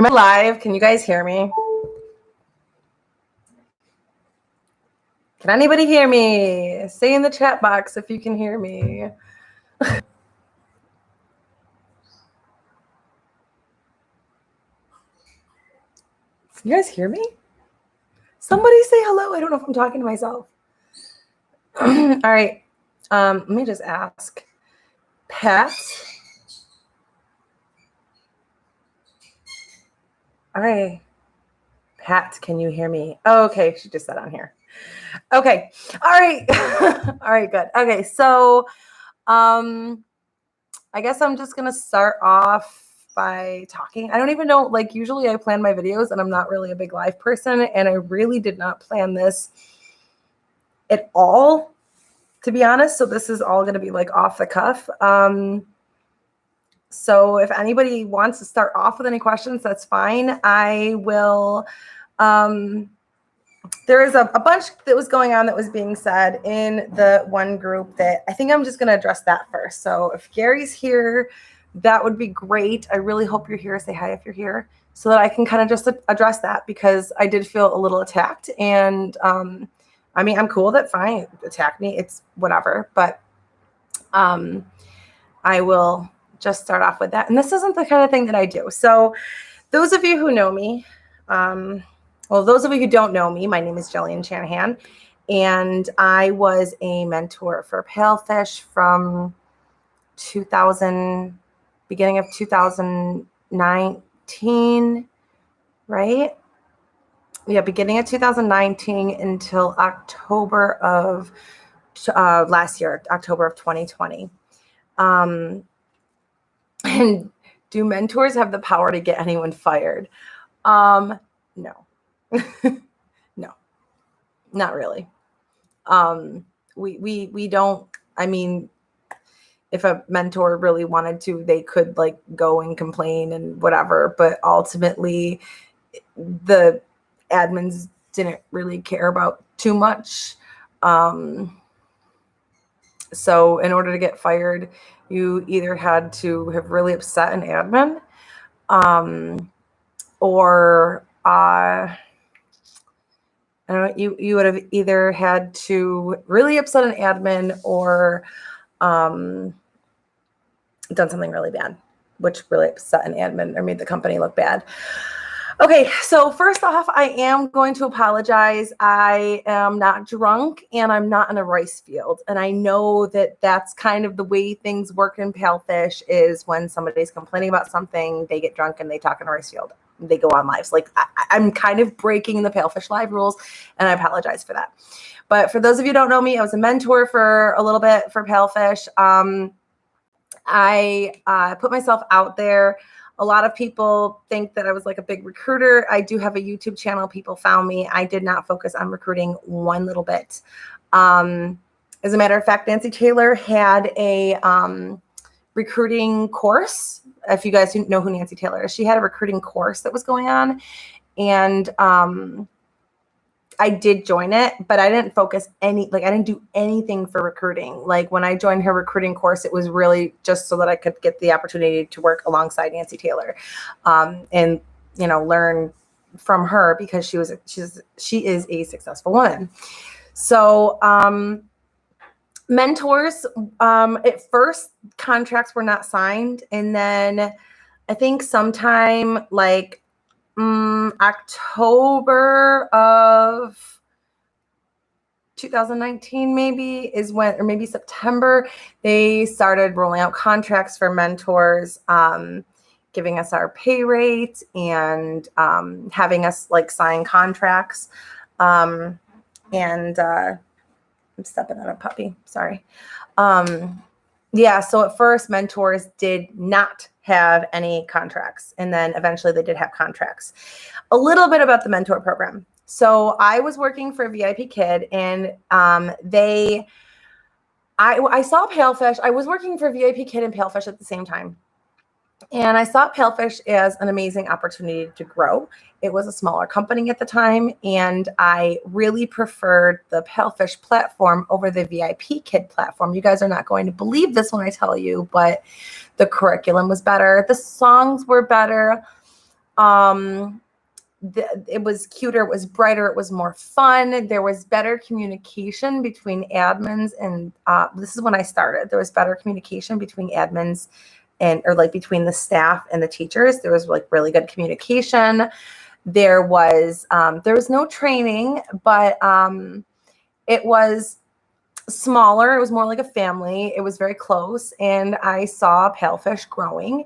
Am I live? Can you guys hear me? Can anybody hear me? Say in the chat box if you can hear me. Can you guys hear me? Somebody say hello. I don't know if I'm talking to myself. All right. Let me just ask. Pat. All right. Pat, can you hear me? Oh, okay. She just said on here. Okay. All right. All right, good. Okay. So I guess I'm just going to start off by talking. I don't even know, like usually I plan my videos and I'm not really a big live person, and I really did not plan this at all, to be honest. So this is all going to be like off the cuff. So if anybody wants to start off with any questions, that's fine. I will. There is a bunch that was going on that was being said in the one group that I think I'm just going to address that first. So if Gary's here, that would be great. I really hope you're here. Say hi if you're here so that I can kind of just address that, because I did feel a little attacked. And I mean, I'm cool. That's fine. Attack me. It's whatever. But I will just start off with that. And this isn't the kind of thing that I do. So those of you who know me, well, those of you who don't know me, my name is Jillian Shanahan, and I was a mentor for Palefish from beginning of 2019, right? Yeah, beginning of 2019 until October of last year, October of 2020. And do mentors have the power to get anyone fired? No. No, not really. We don't, I mean, if a mentor really wanted to, they could like go and complain and whatever, but ultimately the admins didn't really care about too much. So in order to get fired, you either had to have really upset an admin, or I don't know, you would have either had to really upset an admin or done something really bad, which really upset an admin or made the company look bad. Okay, so first off, I am going to apologize. I am not drunk and I'm not in a rice field. And I know that that's kind of the way things work in Palefish, is when somebody's complaining about something, they get drunk and they talk in a rice field. They go on lives. Like I'm kind of breaking the Palefish Live rules, and I apologize for that. But for those of you who don't know me, I was a mentor for a little bit for Palefish. I put myself out there. A lot of people think that I was like a big recruiter. I do have a YouTube channel. People found me. I did not focus on recruiting one little bit. As a matter of fact, Nancy Taylor had a recruiting course. If you guys know who Nancy Taylor is, she had a recruiting course that was going on. And I did join it, but I didn't focus I didn't do anything for recruiting. Like when I joined her recruiting course, it was really just so that I could get the opportunity to work alongside Nancy Taylor, and, you know, learn from her, because she is a successful woman. So, mentors, at first contracts were not signed. And then I think sometime like October of 2019 maybe is when, or maybe September, they started rolling out contracts for mentors, giving us our pay rate and having us like sign contracts. And I'm stepping on a puppy, sorry. Yeah, so at first mentors did not have any contracts, and then eventually they did have contracts. A little bit about the mentor program. So I was working for VIP Kid, and I saw Palefish. I was working for VIP Kid and Palefish at the same time. And I saw Palefish as an amazing opportunity to grow. It was a smaller company at the time, and I really preferred the Palefish platform over the VIP Kid platform. You guys are not going to believe this when I tell you, but the curriculum was better. The songs were better. It was cuter, it was brighter, it was more fun. There was better communication between admins and this is when I started. There was better communication between admins or like between the staff and the teachers. There was like really good communication. There was no training, but it was smaller. It was more like a family. It was very close. And I saw Palefish growing,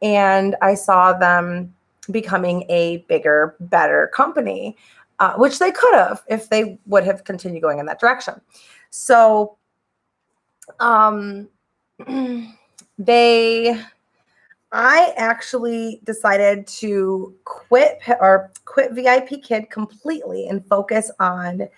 and I saw them becoming a bigger, better company, which they could have if they would have continued going in that direction. So I actually decided to quit VIP Kid completely and focus on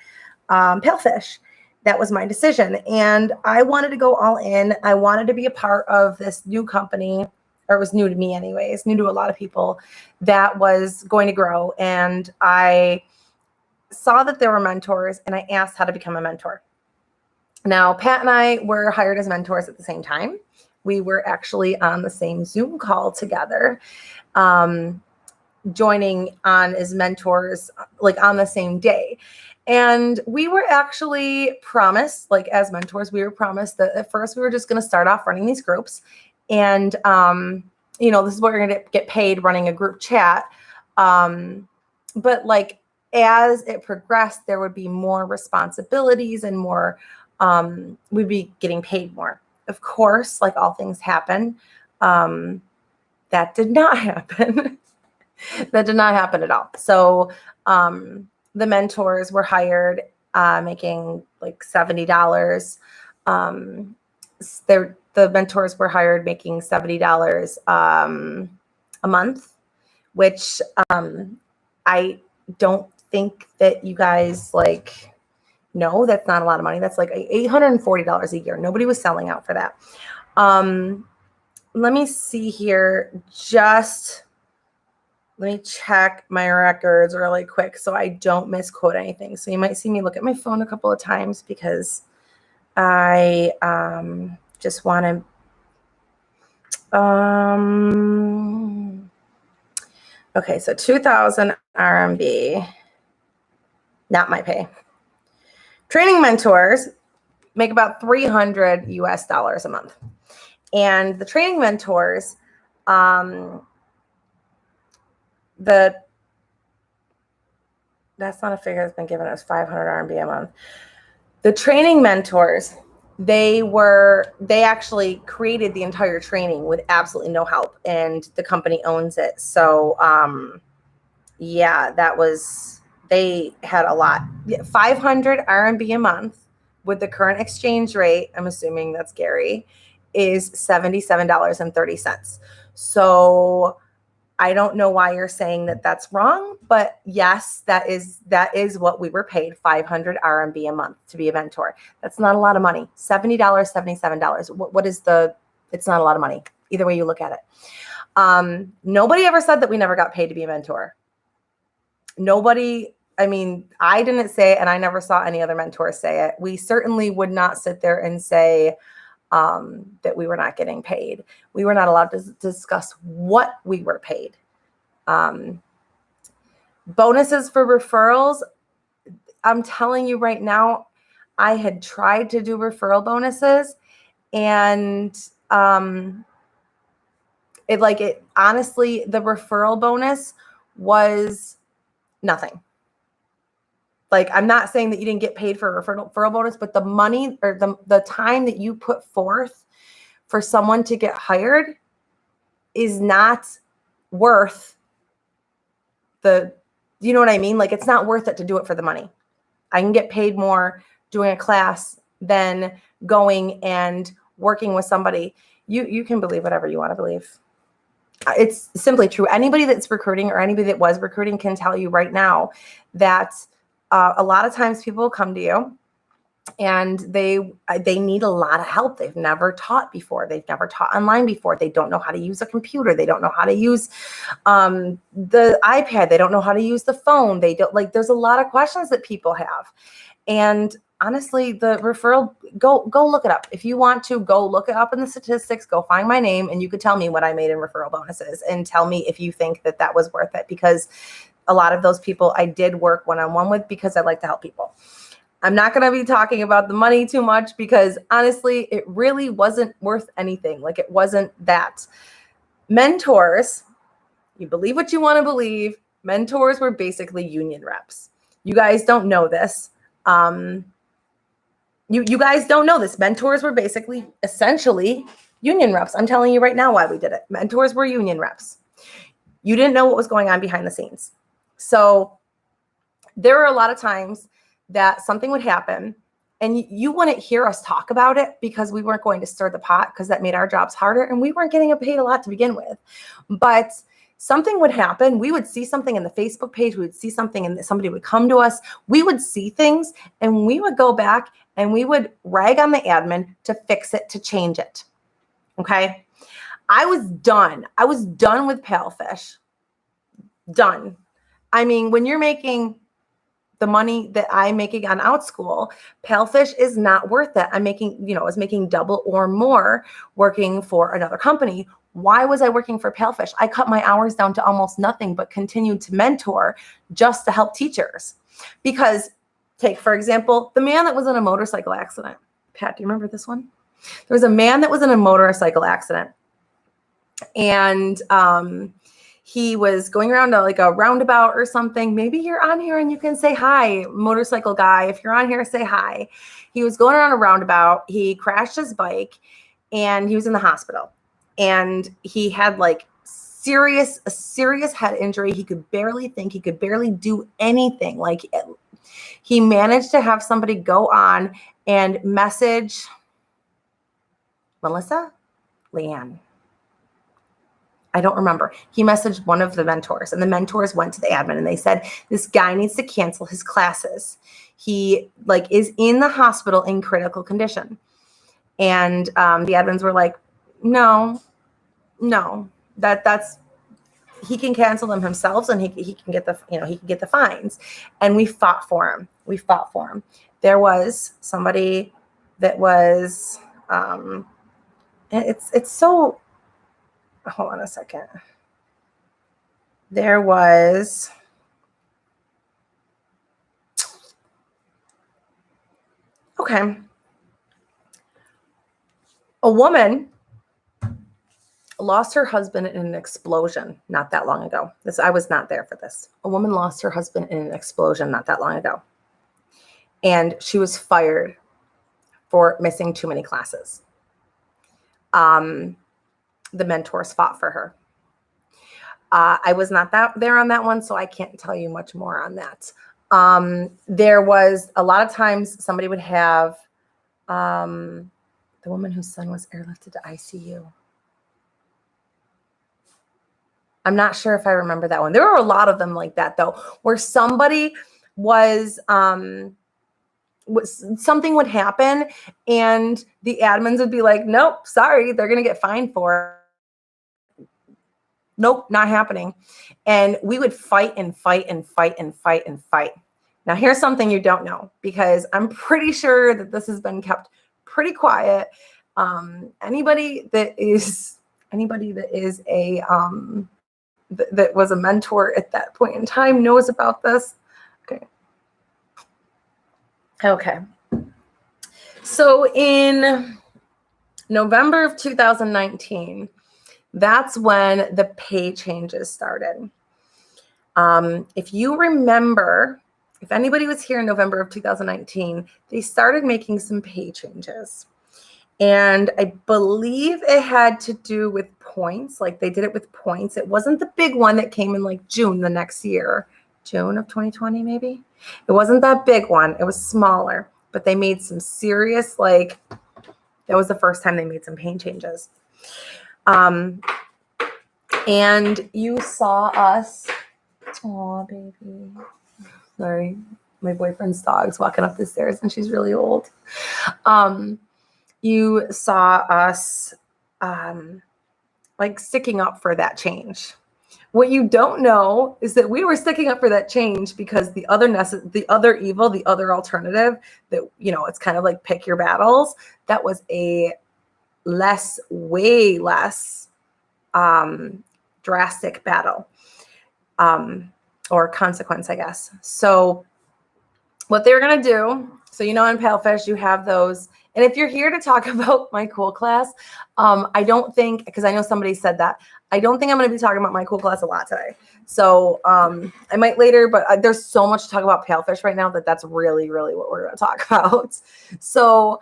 Palefish. That was my decision. And I wanted to go all in. I wanted to be a part of this new company, or it was new to me anyways, new to a lot of people, that was going to grow. And I saw that there were mentors, and I asked how to become a mentor. Now, Pat and I were hired as mentors at the same time. We were actually on the same Zoom call together, joining on as mentors, like on the same day. And we were actually promised, like as mentors, we were promised that at first we were just going to start off running these groups. And, this is what you're going to get paid running a group chat. But like, as it progressed, there would be more responsibilities and more, we'd be getting paid more. Of course, like all things happen, that did not happen. That did not happen at all. So the mentors were hired making like $70. The mentors were hired making $70 a month, which I don't think that you guys like. No, that's not a lot of money. That's like $840 a year. Nobody was selling out for that. Let me see here. Just let me check my records really quick so I don't misquote anything. So you might see me look at my phone a couple of times because I just want to. Okay, so 2,000 RMB, not my pay. Training mentors make about $300 US a month. And the training mentors, that's not a figure that's been given us, 500 RMB a month. The training mentors, they actually created the entire training with absolutely no help, and the company owns it. So yeah, they had a lot. 500 RMB a month with the current exchange rate, I'm assuming that's Gary, is $77.30. So I don't know why you're saying that that's wrong, but yes, that is what we were paid, 500 RMB a month to be a mentor. That's not a lot of money. $70, $77. What is it's not a lot of money. Either way you look at it. Nobody ever said that we never got paid to be a mentor. Nobody, I mean, I didn't say it, and I never saw any other mentors say it. We certainly would not sit there and say that we were not getting paid. We were not allowed to discuss what we were paid. Bonuses for referrals. I'm telling you right now, I had tried to do referral bonuses, and honestly, the referral bonus was nothing. Like, I'm not saying that you didn't get paid for a referral bonus, but the money or the time that you put forth for someone to get hired is not worth you know what I mean? Like, it's not worth it to do it for the money. I can get paid more doing a class than going and working with somebody. You can believe whatever you want to believe. It's simply true. Anybody that's recruiting or anybody that was recruiting can tell you right now that a lot of times people come to you and they need a lot of help. They've never taught before. They've never taught online before. They don't know how to use a computer. They don't know how to use the iPad. They don't know how to use the phone. They don't, like, there's a lot of questions that people have. And honestly, the referral, go look it up. If you want to, go look it up in the statistics, go find my name, and you could tell me what I made in referral bonuses and tell me if you think that that was worth it, because a lot of those people I did work one-on-one with because I like to help people. I'm not going to be talking about the money too much because honestly, it really wasn't worth anything. Like, it wasn't that. Mentors, you believe what you want to believe. Mentors were basically union reps. You guys don't know this. You guys don't know this. Mentors were basically essentially union reps. I'm telling you right now why we did it. Mentors were union reps. You didn't know what was going on behind the scenes. So there were a lot of times that something would happen and you wouldn't hear us talk about it because we weren't going to stir the pot, because that made our jobs harder and we weren't getting paid a lot to begin with. But something would happen. We would see something in the Facebook page. We would see something and somebody would come to us. We would see things and we would go back and we would rag on the admin to fix it, to change it. Okay. I was done. I was done with Palefish. Done. I mean, when you're making the money that I'm making on Outschool, Palefish is not worth it. I'm making, I was making double or more working for another company. Why was I working for Palefish? I cut my hours down to almost nothing, but continued to mentor just to help teachers. Because take, for example, the man that was in a motorcycle accident. Pat, do you remember this one? There was a man that was in a motorcycle accident. And he was going around to like a roundabout or something. Maybe you're on here and you can say hi, motorcycle guy. If you're on here, say hi. He was going around a roundabout. He crashed his bike and he was in the hospital. And he had like a serious head injury. He could barely think. He could barely do anything. Like, he managed to have somebody go on and message Leanne. I don't remember. He messaged one of the mentors, and the mentors went to the admin and they said, this guy needs to cancel his classes. He is in the hospital in critical condition. And the admins were like, no, that's, he can cancel them himself and he can get the fines. And we fought for him. There was somebody that was, it's so, hold on a second. There was a woman lost her husband in an explosion not that long ago. I was not there for this. A woman lost her husband in an explosion not that long ago. And she was fired for missing too many classes. The mentors fought for her. I was not there on that one, so I can't tell you much more on that. There was a lot of times somebody would have the woman whose son was airlifted to ICU. I'm not sure if I remember that one. There were a lot of them like that, though, where somebody was something would happen and the admins would be like, nope, sorry, they're going to get fined for it. Nope, not happening. And we would fight and fight and fight and fight and fight. Now, here's something you don't know, because I'm pretty sure that this has been kept pretty quiet. Anybody that is a that was a mentor at that point in time knows about this. Okay. So in November of 2019, that's when the pay changes started. If you remember, if anybody was here in November of 2019, they started making some pay changes. And I believe it had to do with points. Like, they did it with points. It wasn't the big one that came in like June the next year. June of 2020, maybe. It wasn't that big one. It was smaller, but they made some serious, that was the first time they made some pay changes. And you saw us, oh, baby. Sorry, my boyfriend's dog's walking up the stairs and she's really old. You saw us, sticking up for that change. What you don't know is that we were sticking up for that change because the other evil, the other alternative that, it's kind of like pick your battles. That was a way less drastic battle or consequence, I guess. So what they were going to do, so on Palefish, you have those. And if you're here to talk about my cool class, I don't think, because I know somebody said that, I don't think I'm going to be talking about my cool class a lot today. So I might later, but there's so much to talk about Palefish right now that's really, really what we're going to talk about. So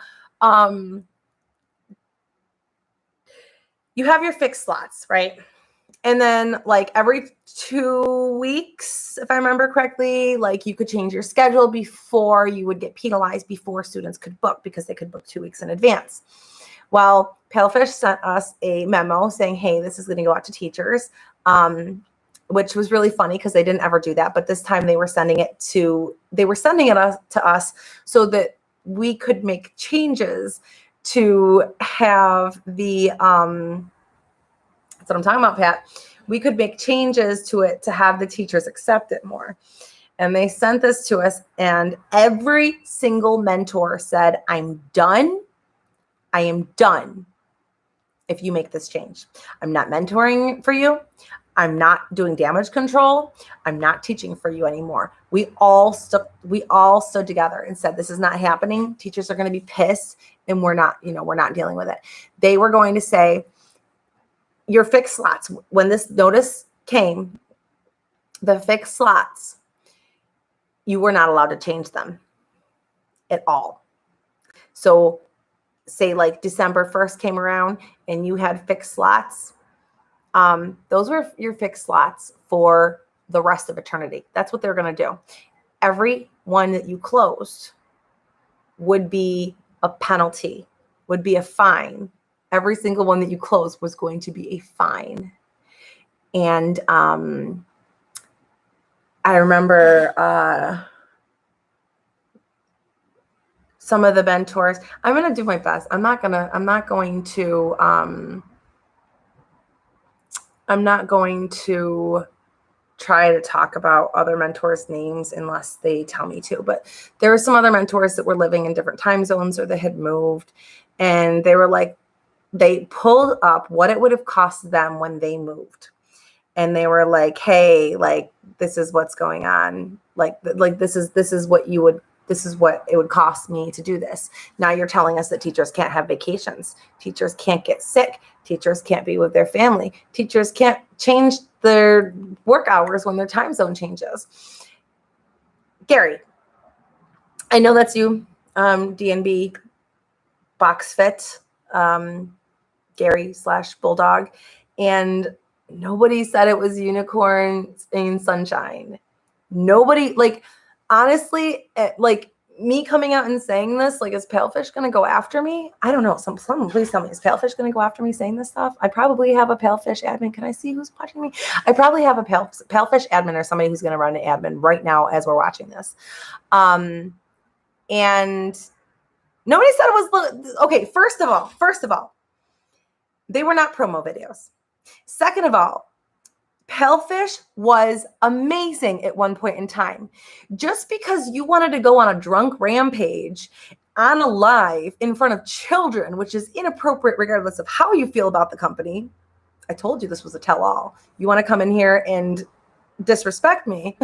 you have your fixed slots, right? And then like every 2 weeks, if I remember correctly, like you could change your schedule before you would get penalized before students could book because they could book 2 weeks in advance. Well, Palefish sent us a memo saying, hey, this is going to go out to teachers, which was really funny because they didn't ever do that. But this time they were sending it to us so that we could make changes to have the that's what I'm talking about, Pat. We could make changes to it to have the teachers accept it more. And they sent this to us, and every single mentor said, I'm done. I am done if you make this change. I'm not mentoring for you. I'm not doing damage control. I'm not teaching for you anymore. We all stood together and said, this is not happening. Teachers are going to be pissed, and we're not dealing with it. They were going to say, your fixed slots, when this notice came, the fixed slots, you were not allowed to change them at all. So say like December 1st came around and you had fixed slots, those were your fixed slots for the rest of eternity. That's what they're going to do. Every one that you closed would be a penalty, would be a fine. Every single one that you closed was going to be a fine. And I remember some of the mentors. I'm going to do my best. I'm not going to try to talk about other mentors' names unless they tell me to. But there were some other mentors that were living in different time zones or they had moved, and they were like, they pulled up what it would have cost them when they moved. And they were like, hey, like, this is what's going on. Like this is what it would cost me to do this. Now you're telling us that teachers can't have vacations. Teachers can't get sick. Teachers can't be with their family. Teachers can't change their work hours when their time zone changes. Gary, I know that's you, DNB Box Fit, Gary /Bulldog, and nobody said it was unicorns in sunshine. Nobody, like, honestly, like me coming out and saying this, like, is Palefish going to go after me? I don't know. Someone please tell me, is Palefish going to go after me saying this stuff? I probably have a Palefish admin. Can I see who's watching me? I probably have a Palefish admin or somebody who's going to run an admin right now as we're watching this. And nobody said it was, okay, first of all, they were not promo videos. Second of all, Palefish was amazing at one point in time. Just because you wanted to go on a drunk rampage on a live in front of children, which is inappropriate regardless of how you feel about the company. I told you this was a tell-all. You want to come in here and disrespect me.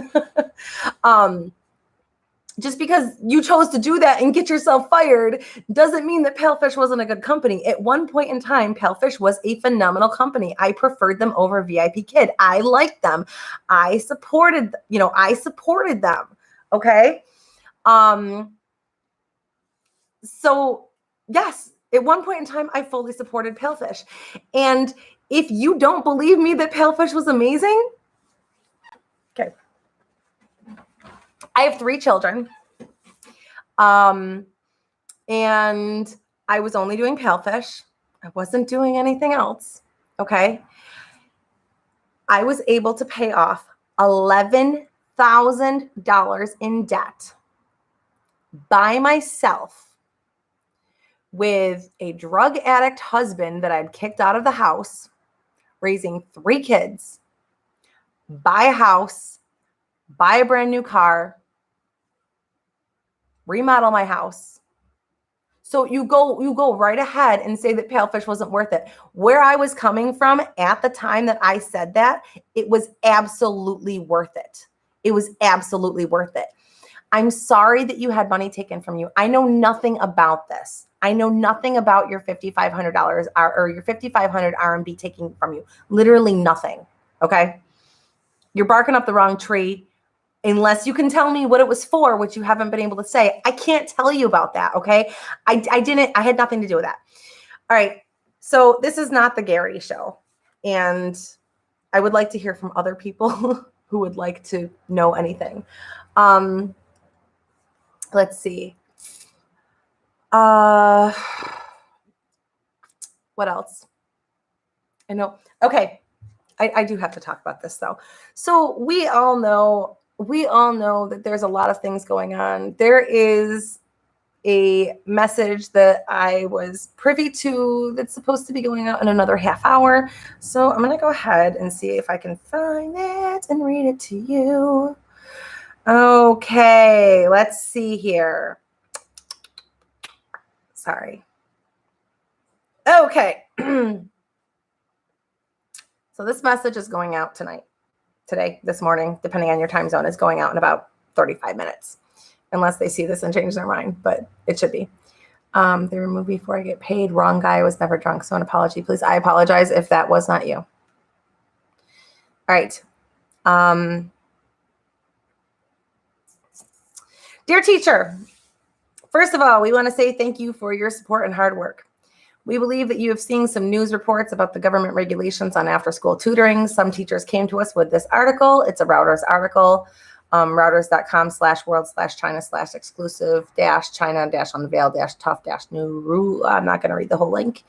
Just because you chose to do that and get yourself fired doesn't mean that Palefish wasn't a good company. At one point in time, Palefish was a phenomenal company. I preferred them over VIP Kid. I liked them. I supported them. Okay. So yes, at one point in time, I fully supported Palefish. And if you don't believe me that Palefish was amazing, okay. I have 3 children. And I was only doing Palefish. I wasn't doing anything else. Okay. I was able to pay off $11,000 in debt by myself with a drug addict husband that I'd kicked out of the house, raising 3 kids, buy a house, buy a brand new car, remodel my house. So you go right ahead and say that Palefish wasn't worth it. Where I was coming from at the time that I said that, it was absolutely worth it. It was absolutely worth it. I'm sorry that you had money taken from you. I know nothing about this. I know nothing about your $5,500 or your 5,500 RMB taking from you. Literally nothing. Okay. You're barking up the wrong tree. Unless you can tell me what it was for, which you haven't been able to say. I can't tell you about that, okay? I had nothing to do with that. All right, so this is not the Gary show. And I would like to hear from other people who would like to know anything. Let's see. What else? I know. Okay, I do have to talk about this though. So we all know that there's a lot of things going on. There is a message that I was privy to that's supposed to be going out in another half hour. So I'm going to go ahead and see if I can find it and read it to you. Okay, let's see here. Sorry. Okay. So this message is going out today, this morning, depending on your time zone, is going out in about 35 minutes, unless they see this and change their mind, but it should be. They remove before I get paid. Wrong guy. I was never drunk, so an apology, please. I apologize if that was not you. All right. Dear teacher, first of all, we want to say thank you for your support and hard work. We believe that you have seen some news reports about the government regulations on after-school tutoring. Some teachers came to us with this article. It's a Routers article, routers.com/world/China/exclusive-China-unveil-tough-new rule. I'm not going to read the whole link.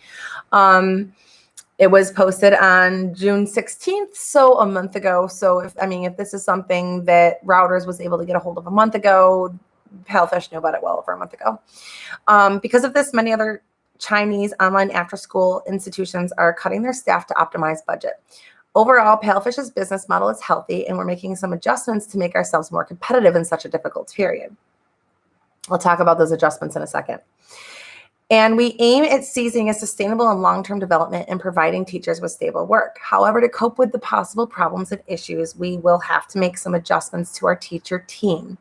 It was posted on June 16th, so a month ago. So if this is something that Routers was able to get a hold of a month ago, Palefish knew about it well over a month ago. Because of this, many other Chinese online after-school institutions are cutting their staff to optimize budget. Overall, Palefish's business model is healthy, and we're making some adjustments to make ourselves more competitive in such a difficult period. I'll talk about those adjustments in a second. And we aim at seizing a sustainable and long-term development and providing teachers with stable work. However, to cope with the possible problems and issues, we will have to make some adjustments to our teacher team.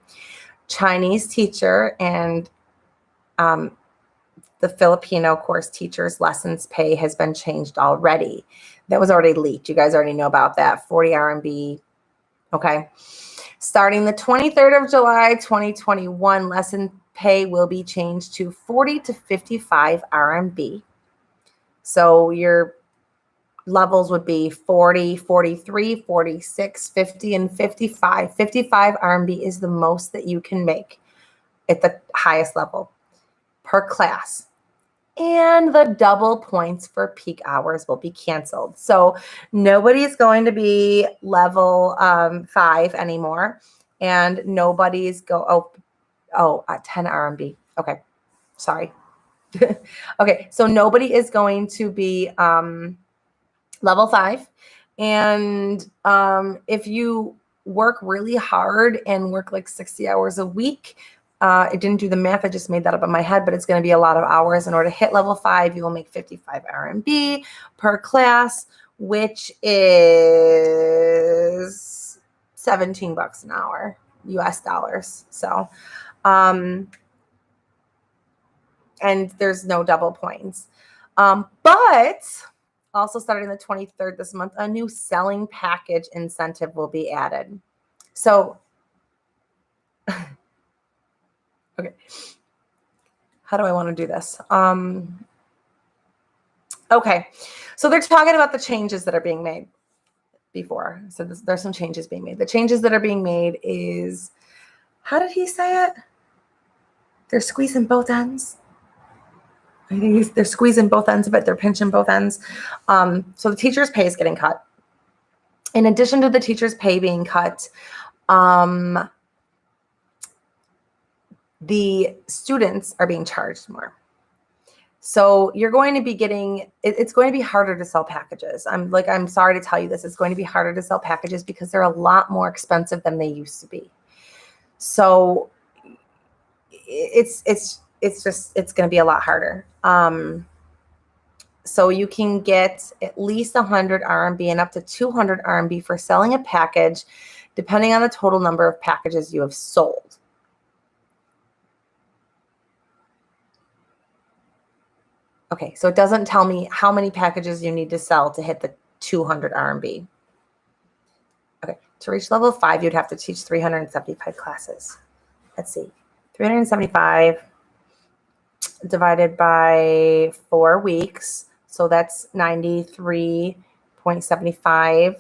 Chinese teacher and the Filipino course teachers' lessons pay has been changed already. That was already leaked. You guys already know about that. 40 RMB. Okay. Starting the 23rd of July, 2021, lesson pay will be changed to 40 to 55 RMB. So your levels would be 40, 43, 46, 50, and 55. 55 RMB is the most that you can make at the highest level per class. And the double points for peak hours will be canceled. So nobody's going to be level 5 anymore. And nobody's 10 RMB. Okay, sorry. Okay, so nobody is going to be level 5. And if you work really hard and work like 60 hours a week, I didn't do the math. I just made that up in my head, but it's going to be a lot of hours. In order to hit level 5, you will make 55 RMB per class, which is $17 an hour, US dollars. So, and there's no double points. But also starting the 23rd this month, a new selling package incentive will be added. So, okay, how do I want to do this? Okay, so they're talking about the changes that are being made before. So there's some changes being made. The changes that are being made is, how did he say it? They're squeezing both ends. I think they're squeezing both ends of it. They're pinching both ends. So the teacher's pay is getting cut. In addition to the teacher's pay being cut, the students are being charged more. So you're going to be getting, it's going to be harder to sell packages. I'm sorry to tell you this. It's going to be harder to sell packages because they're a lot more expensive than they used to be. So it's going to be a lot harder. So you can get at least 100 RMB and up to 200 RMB for selling a package, depending on the total number of packages you have sold. Okay, so it doesn't tell me how many packages you need to sell to hit the 200 RMB. Okay, to reach level 5, you'd have to teach 375 classes. Let's see, 375 divided by 4 weeks. So that's 93.75.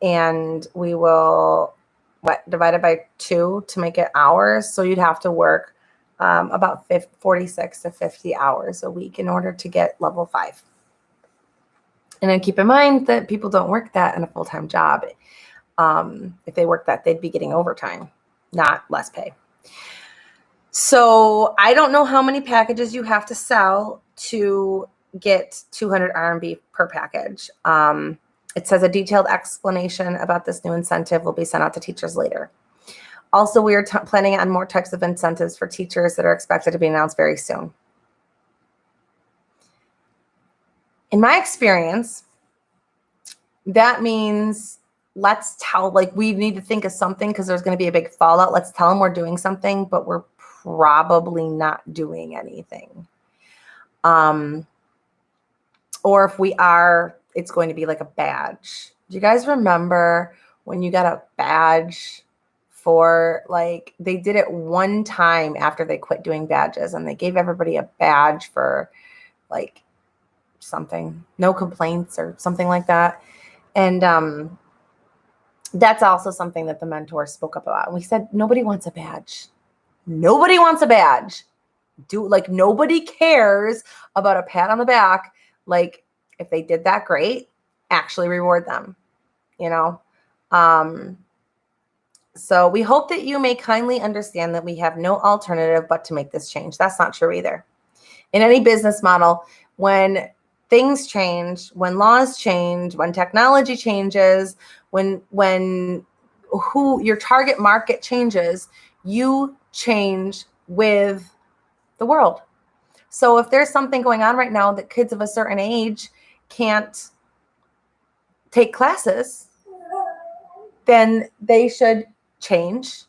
And we will, divide it by 2 to make it hours. So you'd have to work about 46 to 50 hours a week in order to get level 5. And then keep in mind that people don't work that in a full-time job. If they work that, they'd be getting overtime, not less pay. So I don't know how many packages you have to sell to get 200 RMB per package. It says a detailed explanation about this new incentive will be sent out to teachers later. Also, we are planning on more types of incentives for teachers that are expected to be announced very soon. In my experience, that means let's tell, we need to think of something because there's going to be a big fallout. Let's tell them we're doing something, but we're probably not doing anything. Or if we are, it's going to be like a badge. Do you guys remember when you got a badge for, they did it one time after they quit doing badges, and they gave everybody a badge for something, no complaints or something like that. And that's also something that the mentor spoke up about. And we said, nobody wants a badge. Nobody wants a badge. Nobody cares about a pat on the back. If they did that, great. Actually reward them, So we hope that you may kindly understand that we have no alternative but to make this change. That's not true either. In any business model, when things change, when laws change, when technology changes, when who your target market changes, you change with the world. So if there's something going on right now that kids of a certain age can't take classes, then they should change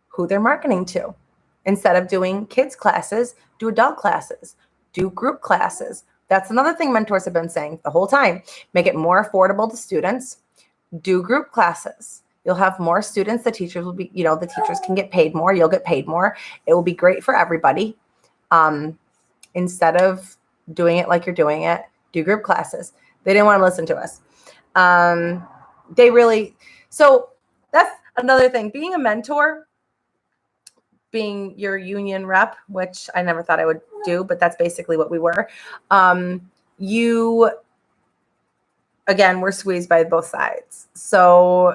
who they're marketing to. Instead of doing kids classes, do adult classes, do group classes. That's another thing mentors have been saying the whole time. Make it more affordable to students. Do group classes. You'll have more students. The teachers will be, the teachers can get paid more. You'll get paid more. It will be great for everybody. Instead of doing it like you're doing it, do group classes. They didn't want to listen to us. So that's another thing. Being a mentor, being your union rep, which I never thought I would do, but that's basically what we were. You, again, were squeezed by both sides. So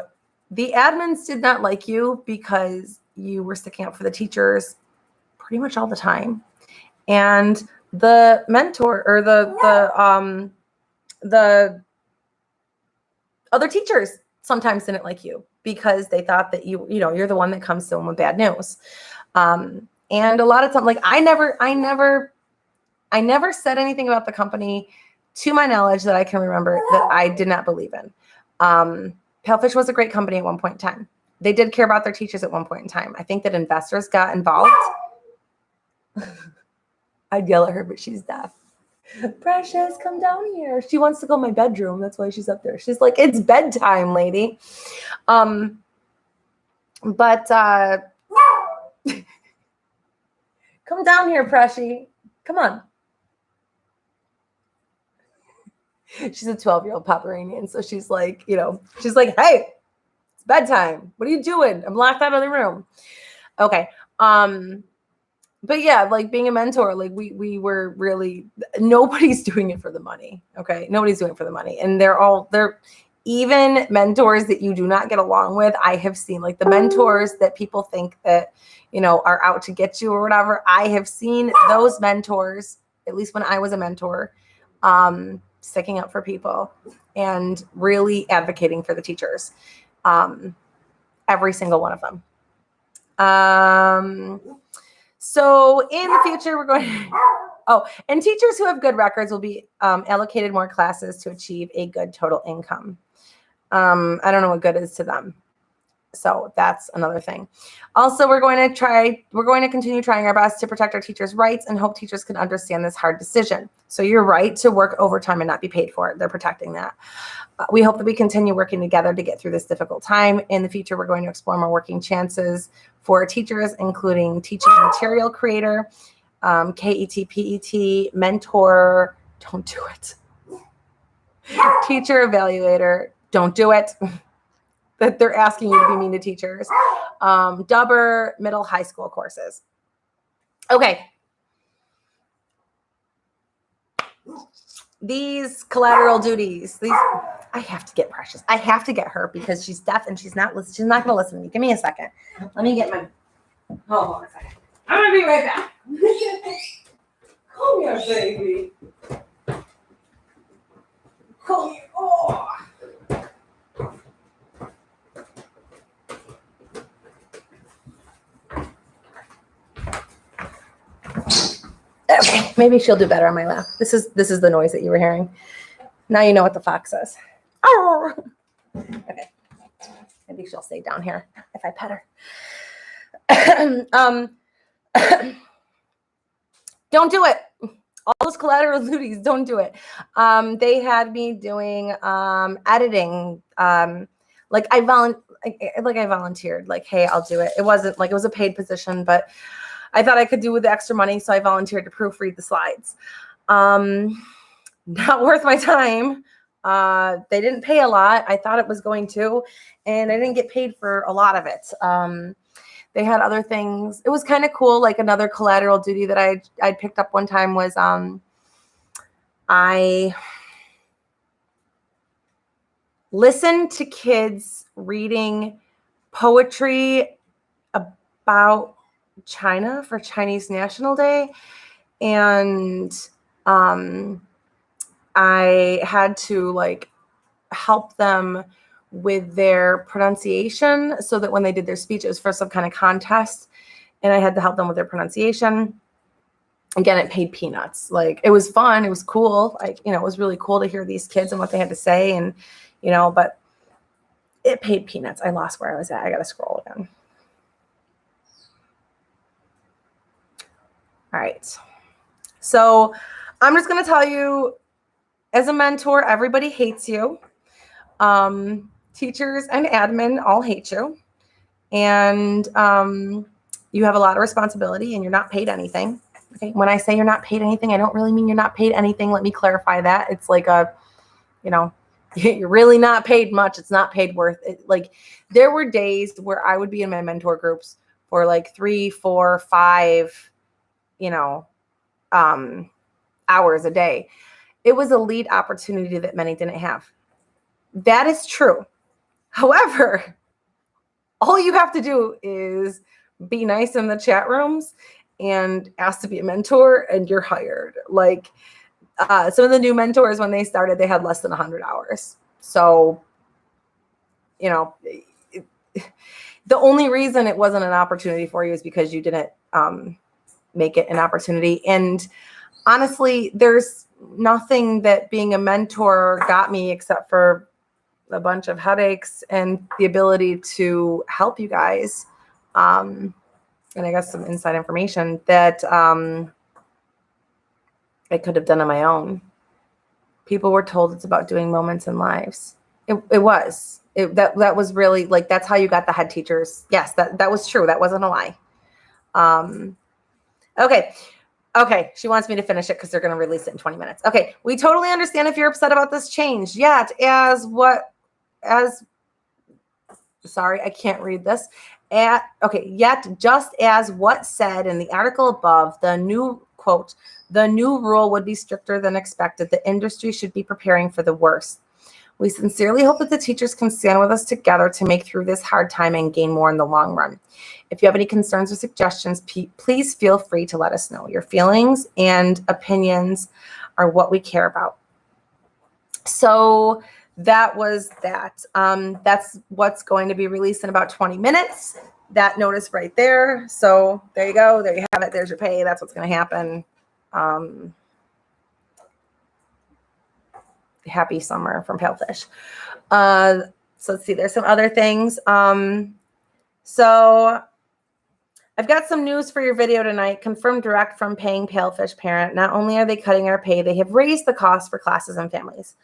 the admins did not like you because you were sticking up for the teachers pretty much all the time. And the mentor or the other teachers sometimes didn't like you because they thought that you're the one that comes to them with bad news. And a lot of times, I never said anything about the company to my knowledge that I can remember that I did not believe in. Palefish was a great company at one point in time. They did care about their teachers at one point in time. I think that investors got involved. I'd yell at her, but she's deaf. Precious, come down here. She wants to go in my bedroom. That's why she's up there. She's like, it's bedtime, lady. Come down here, Pressy. Come on. She's a 12-year-old Pomeranian. So she's like, she's like, hey, it's bedtime. What are you doing? I'm locked out of the room. Okay. But yeah, being a mentor, we were really, nobody's doing it for the money. Okay. Nobody's doing it for the money. And they're even mentors that you do not get along with. I have seen the mentors that people think that, are out to get you or whatever. I have seen those mentors at least when I was a mentor, sticking up for people and really advocating for the teachers. Every single one of them. So in the future, we're going and teachers who have good records will be allocated more classes to achieve a good total income. I don't know what good is to them. So that's another thing. Also, we're going to continue trying our best to protect our teachers' rights and hope teachers can understand this hard decision. So you're right to work overtime and not be paid for it. They're protecting that. We hope that we continue working together to get through this difficult time. In the future, we're going to explore more working chances for teachers, including teaching material creator, KET, PET, mentor, don't do it. Teacher evaluator, don't do it. That they're asking you to be mean to teachers. Dubber, middle, high school courses. Okay. These collateral duties, I have to get Precious. I have to get her because she's deaf and she's not going to listen to me. Give me a second. Let me get my, hold on a second. I'm going to be right back. Come here, baby. Come here. Oh. Okay, maybe she'll do better on my lap. This is the noise that you were hearing. Now you know what the fox says. Oh. Okay, maybe she'll stay down here if I pet her. Don't do it. All those collateral duties, don't do it. They had me doing editing. Like I volunteered. Like, hey, I'll do it. It wasn't like it was a paid position, but I thought I could do with the extra money, so I volunteered to proofread the slides. Not worth my time. They didn't pay a lot. I thought it was going to, and I didn't get paid for a lot of it. They had other things. It was kind of cool. Like another collateral duty that I'd picked up one time was I listened to kids reading poetry about China for Chinese National Day, and I had to like help them with their pronunciation so that when they did their speech, it was for some kind of contest, and I had to help them with their pronunciation. Again, it paid peanuts. Like it was fun, it was cool. Like, it was really cool to hear these kids and what they had to say, and but it paid peanuts. I lost where I was at. I gotta scroll again. All right. So I'm just going to tell you, as a mentor, everybody hates you. Teachers and admin all hate you. And you have a lot of responsibility and you're not paid anything. Okay. When I say you're not paid anything, I don't really mean you're not paid anything. Let me clarify that. It's like you're really not paid much. It's not paid worth it. Like there were days where I would be in my mentor groups for like 3, 4, 5, hours a day. It was a lead opportunity that many didn't have. That is true. However, all you have to do is be nice in the chat rooms and ask to be a mentor and you're hired. Like some of the new mentors, when they started, they had less than 100 hours. So, the only reason it wasn't an opportunity for you is because you didn't make it an opportunity. And honestly, there's nothing that being a mentor got me except for a bunch of headaches and the ability to help you guys. And I guess some inside information that I could have done on my own. People were told it's about doing moments in lives. That was really like, that's how you got the head teachers. Yes, that was true. That wasn't a lie. Okay. She wants me to finish it because they're going to release it in 20 minutes. Okay. We totally understand if you're upset about this change. Yet, sorry, I can't read this. Yet, just as what said in the article above, the new quote, the new rule would be stricter than expected. The industry should be preparing for the worst. We sincerely hope that the teachers can stand with us together to make through this hard time and gain more in the long run. If you have any concerns or suggestions, please feel free to let us know. Your feelings and opinions are what we care about. So that was that. That's what's going to be released in about 20 minutes. That notice right there. So there you go. There you have it. There's your pay. That's what's going to happen. Happy summer from Palefish. So let's see. There's some other things. So I've got some news for your video tonight. Confirmed direct from paying Palefish parent. Not only are they cutting our pay, they have raised the cost for classes and families.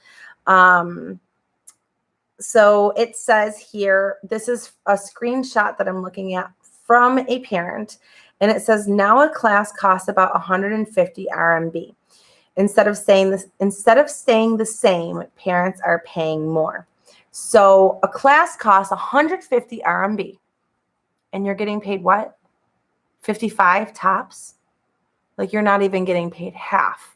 So it says here, this is a screenshot that I'm looking at from a parent, and it says now a class costs about 150 RMB. Instead of staying the same, parents are paying more. So a class costs 150 RMB, and you're getting paid what? 55 tops? Like you're not even getting paid half.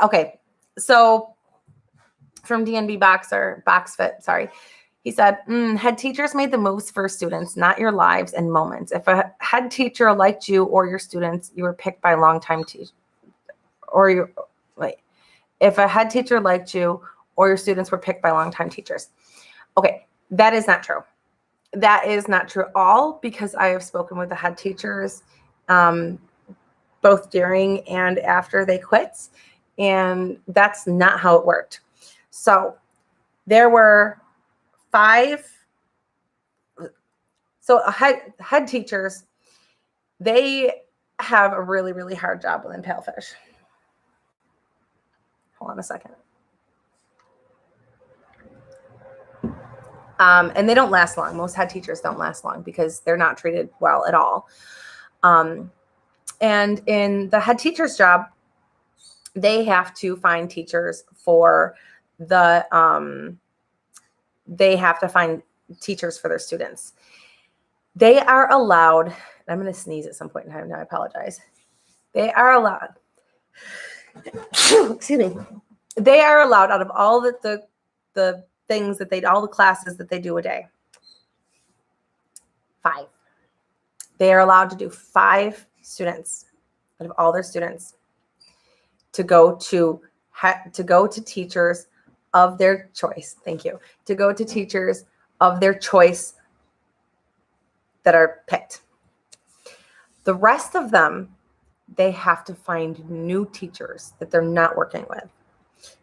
Okay, so from DNB BoxFit, sorry. He said, head teachers made the moves for students, not your lives and moments. If a head teacher liked you or your students, you were picked by longtime teachers. If a head teacher liked you or your students were picked by longtime teachers. Okay, that is not true. That is not true at all, because I have spoken with the head teachers both during and after they quit, and that's not how it worked. So there were 5. So head teachers, they have a really, really hard job within Palefish. Hold on a second. And they don't last long. Most head teachers don't last long because they're not treated well at all. And in the head teacher's job, they have to find teachers for the, they have to find teachers for their students. They are allowed, I'm going to sneeze at some point in time now, I apologize. They are allowed, excuse me. They are allowed out of all the things that all the classes that they do a day, 5. They are allowed to do 5 students out of all their students to go to teachers of their choice. Thank you. To go to teachers of their choice that are picked. The rest of them, they have to find new teachers that they're not working with.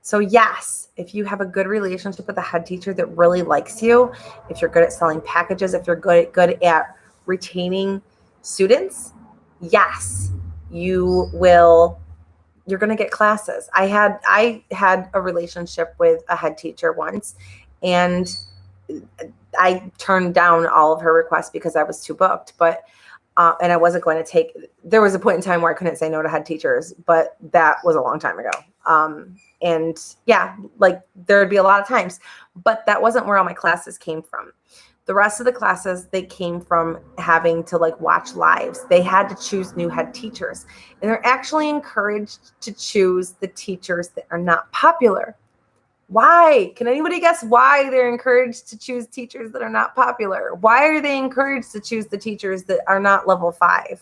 So yes, if you have a good relationship with a head teacher that really likes you, if you're good at selling packages, if you're good at retaining students, yes, you're going to get classes. I had a relationship with a head teacher once, and I turned down all of her requests because I was too booked, but and I wasn't going to take, there was a point in time where I couldn't say no to head teachers, but that was a long time ago. And yeah, like there would be a lot of times, but that wasn't where all my classes came from. The rest of the classes, they came from having to like watch lives. They had to choose new head teachers, and they're actually encouraged to choose the teachers that are not popular. Why? Can anybody guess why they're encouraged to choose teachers that are not popular? Why are they encouraged to choose the teachers that are not level 5? I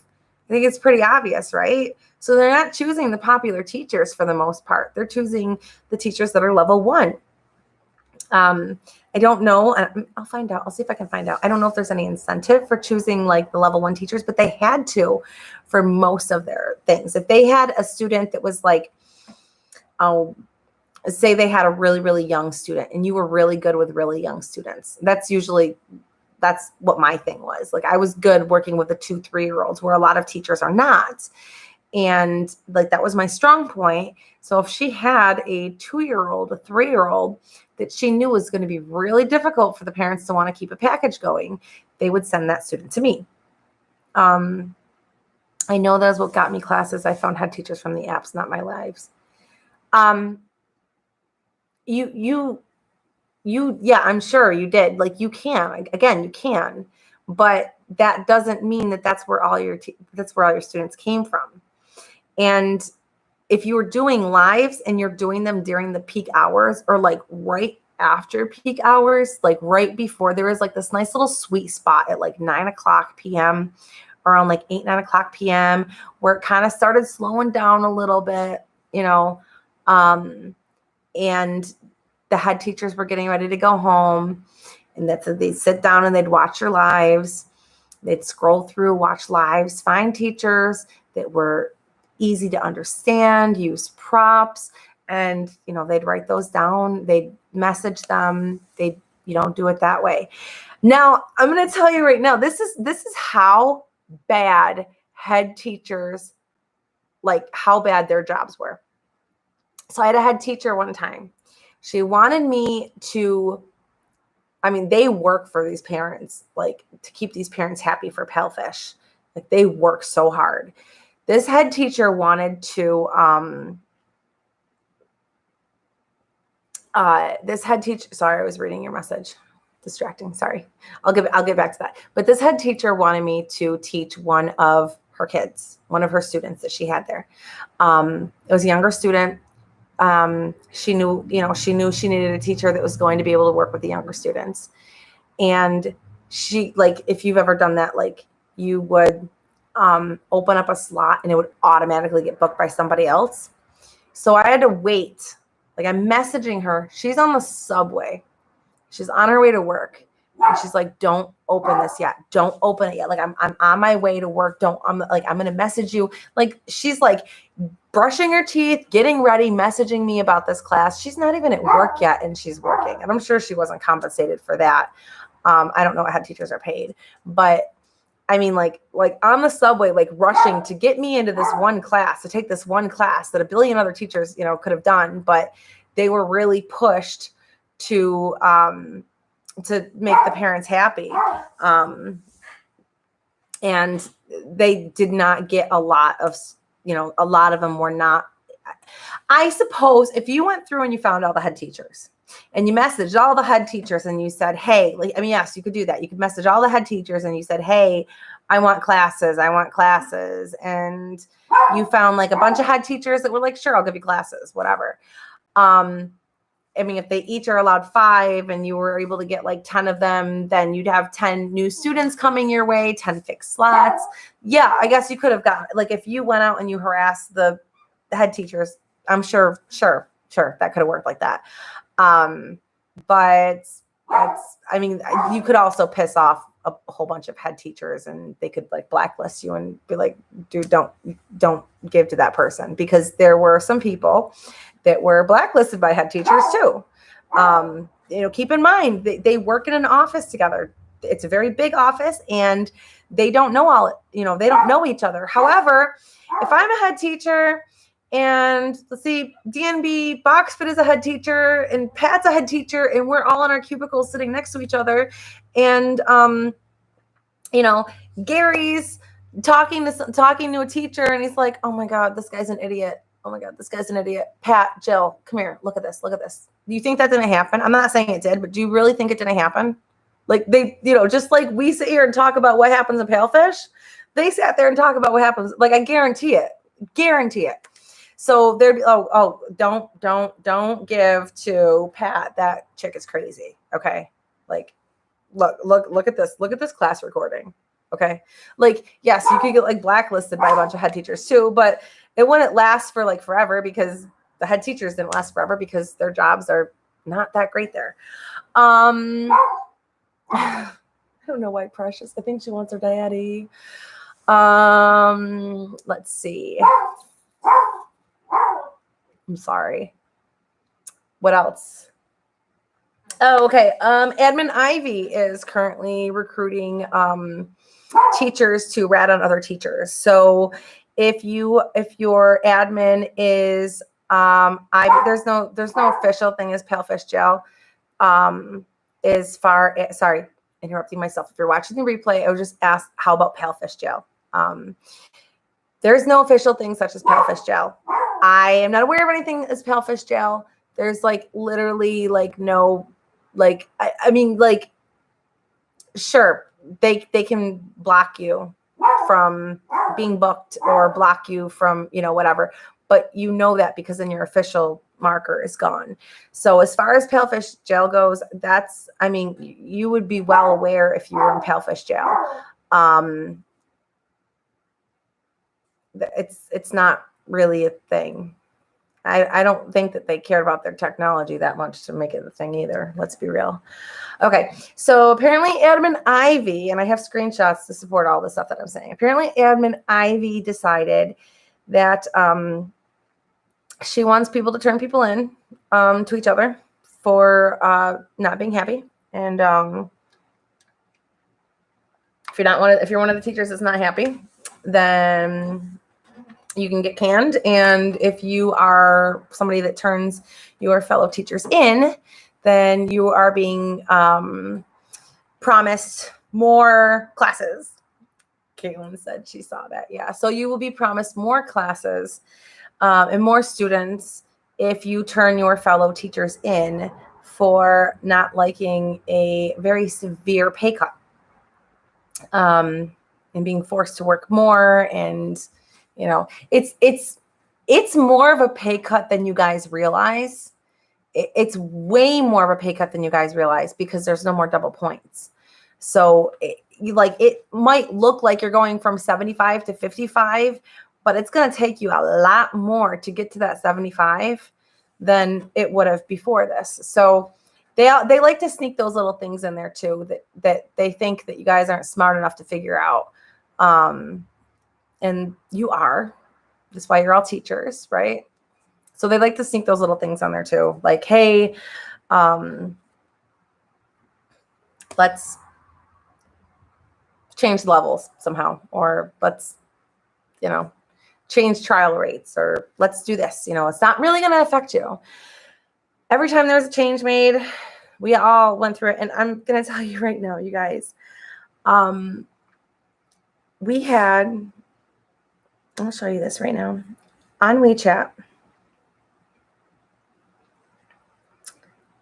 think it's pretty obvious, right? So they're not choosing the popular teachers for the most part. They're choosing the teachers that are level 1. I don't know. I'll find out. I'll see if I can find out. I don't know if there's any incentive for choosing like the level 1 teachers, but they had to for most of their things. If they had a student that was like, say they had a really, really young student and you were really good with really young students. That's what my thing was. Like I was good working with the 2-3-year-olds where a lot of teachers are not. And like, that was my strong point. So if she had a 2-year-old, a 3-year-old that she knew was going to be really difficult for the parents to want to keep a package going, they would send that student to me. I know that's what got me classes. I found head teachers from the apps, not my lives. Yeah, I'm sure you did. Like you can, again, you can, but that doesn't mean that that's where all your students came from. And if you were doing lives and you're doing them during the peak hours or like right after peak hours, like right before, there was like this nice little sweet spot at like 9:00 p.m., around like 8, 9 o'clock p.m., where it kind of started slowing down a little bit, you know, and the head teachers were getting ready to go home, and they'd sit down and they'd watch your lives. They'd scroll through, watch lives, find teachers that were easy to understand, use props, and, you know, they'd write those down. They'd message them. They'd, do it that way. Now, I'm going to tell you right now, this is how bad head teachers, like how bad their jobs were. So I had a head teacher one time. She wanted me to, they work for these parents, like to keep these parents happy for Palefish. Like they work so hard. This head teacher wanted to, sorry, I was reading your message. Distracting. Sorry. I'll get back to that. But this head teacher wanted me to teach one of her kids, one of her students that she had there. It was a younger student. She knew she needed a teacher that was going to be able to work with the younger students. And she, like, if you've ever done that, like you would open up a slot and it would automatically get booked by somebody else. So I had to wait. Like I'm messaging her. She's on the subway. She's on her way to work. And she's like, don't open this yet. Don't open it yet. Like I'm on my way to work. I'm going to message you. Like she's like brushing her teeth, getting ready, messaging me about this class. She's not even at work yet and she's working. And I'm sure she wasn't compensated for that. I don't know what head teachers are paid, but like on the subway, like rushing to get me into this one class, to take this one class that a billion other teachers, could have done, but they were really pushed to make the parents happy. And they did not get a lot of them were not. I suppose if you went through and you found all the head teachers and you messaged all the head teachers and you said, hey, yes, you could do that. You could message all the head teachers and you said, hey, I want classes. And you found like a bunch of head teachers that were like, sure, I'll give you classes, whatever. If they each are allowed 5 and you were able to get like 10 of them, then you'd have 10 new students coming your way, 10 fixed slots. Yeah, I guess you could have got, like, if you went out and you harassed the head teachers, I'm sure that could have worked like that. But you could also piss off a whole bunch of head teachers and they could like blacklist you and be like, dude, don't give to that person, because there were some people that were blacklisted by head teachers too. Keep in mind they work in an office together. It's a very big office and they don't know they don't know each other. However, if I'm a head teacher and let's see, DNB Boxfit is a head teacher and Pat's a head teacher and we're all in our cubicles sitting next to each other. And, Gary's talking to a teacher and he's like, oh my God, this guy's an idiot. Oh my God, this guy's an idiot. Pat, Jill, come here. Look at this. Do you think that didn't happen? I'm not saying it did, but do you really think it didn't happen? Like they, just like we sit here and talk about what happens in Palefish, they sat there and talk about what happens. Like I guarantee it. So there'd be, don't give to Pat. That chick is crazy. Okay. Like, look at this. Look at this class recording. Okay. Like, yes, you could get like blacklisted by a bunch of head teachers too, but it wouldn't last for like forever, because the head teachers didn't last forever because their jobs are not that great there. I don't know why Precious. I think she wants her daddy. Let's see. I'm sorry. What else? Oh, okay. Admin Ivy is currently recruiting teachers to rat on other teachers. So if your admin is there's no official thing as Palefish Jail. Sorry, interrupting myself. If you're watching the replay, I would just ask, how about Palefish Jail? There's no official thing such as Palefish Jail. I am not aware of anything as Palefish Jail. There's like literally like no, like, sure, they can block you from being booked or block you from, whatever. but you know that because then your official marker is gone. So as far as Palefish jail goes, that's, I mean, you would be well aware if you were in Palefish jail. It's not really a thing. I don't think that they cared about their technology that much to make it a thing either. Let's be real. Okay, so apparently Admin Ivy, and I have screenshots to support all the stuff that I'm saying. Apparently Admin Ivy decided that she wants people to turn people in to each other for not being happy. And if you're one of the teachers that's not happy, then you can get canned. And if you are somebody that turns your fellow teachers in, then you are being promised more classes. Caitlin said she saw that. Yeah. So you will be promised more classes and more students if you turn your fellow teachers in for not liking a very severe pay cut and being forced to work more. And you know, it's more of a pay cut than you guys realize. It's way more of a pay cut than you guys realize because there's no more double points. So it might look like you're going from 75 to 55, but it's going to take you a lot more to get to that 75 than it would have before this. So they like to sneak those little things in there too, that they think that you guys aren't smart enough to figure out. And you are. That's why you're all teachers, right? So they like to sneak those little things on there too. Like, hey, let's change levels somehow, or let's, change trial rates, or let's do this. It's not really going to affect you. Every time there's a change made, we all went through it. And I'm going to tell you right now, you guys, we had, I'll show you this right now on WeChat.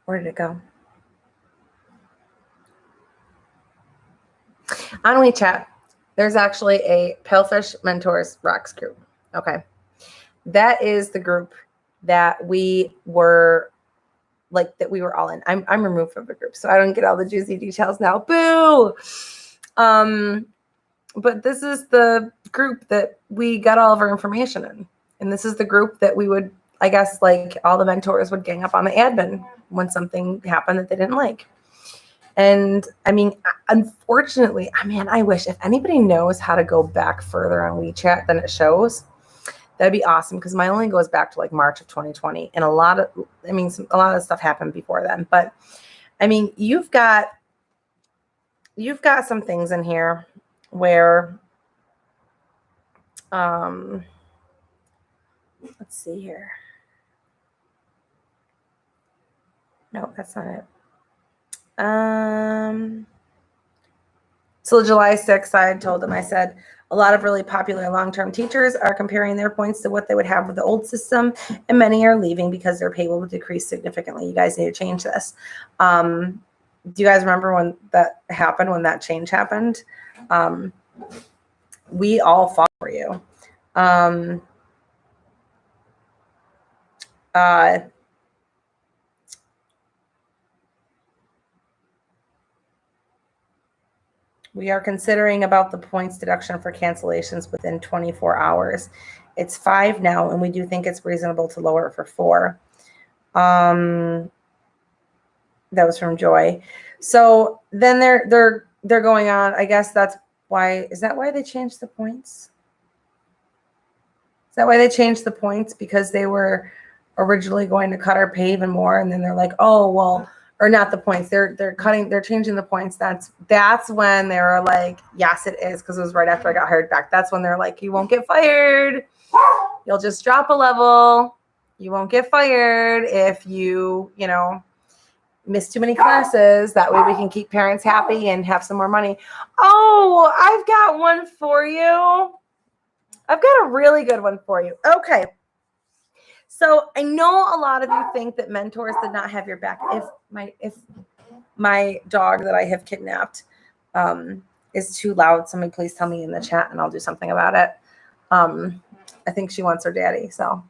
Where did it go? On WeChat, there's actually a Palefish Mentors Rocks group. Okay. That is the group that we were all in. I'm removed from the group, so I don't get all the juicy details now. Boo! But this is the group that we got all of our information in. And this is the group that we would, I guess, like all the mentors would gang up on the admin when something happened that they didn't like. And I mean, unfortunately, I wish if anybody knows how to go back further on WeChat than it shows, that'd be awesome. Because mine only goes back to like March of 2020. And a lot of stuff happened before then. But I mean, you've got some things in here where, let's see here. No, that's not it. So July 6th, I had told them, I said, a lot of really popular long-term teachers are comparing their points to what they would have with the old system, and many are leaving because their pay will decrease significantly. You guys need to change this. Do you guys remember when that happened, when that change happened? We all fought for you. We are considering about the points deduction for cancellations within 24 hours. It's 5 now, and we do think it's reasonable to lower it for 4. That was from Joy. So then they're going on. I guess that's why. Is that why they changed the points? Is that why they changed the points? Because they were originally going to cut our pay even more, and then they're like, oh well. Or not the points. They're changing the points. That's when they were like, yes, it is, because it was right after I got hired back. That's when they're like, you won't get fired. You'll just drop a level. You won't get fired if you miss too many classes. That way we can keep parents happy and have some more money. Oh, I've got one for you. I've got a really good one for you. Okay. So I know a lot of you think that mentors did not have your back. If my dog that I have kidnapped is too loud, somebody please tell me in the chat and I'll do something about it. I think she wants her daddy. So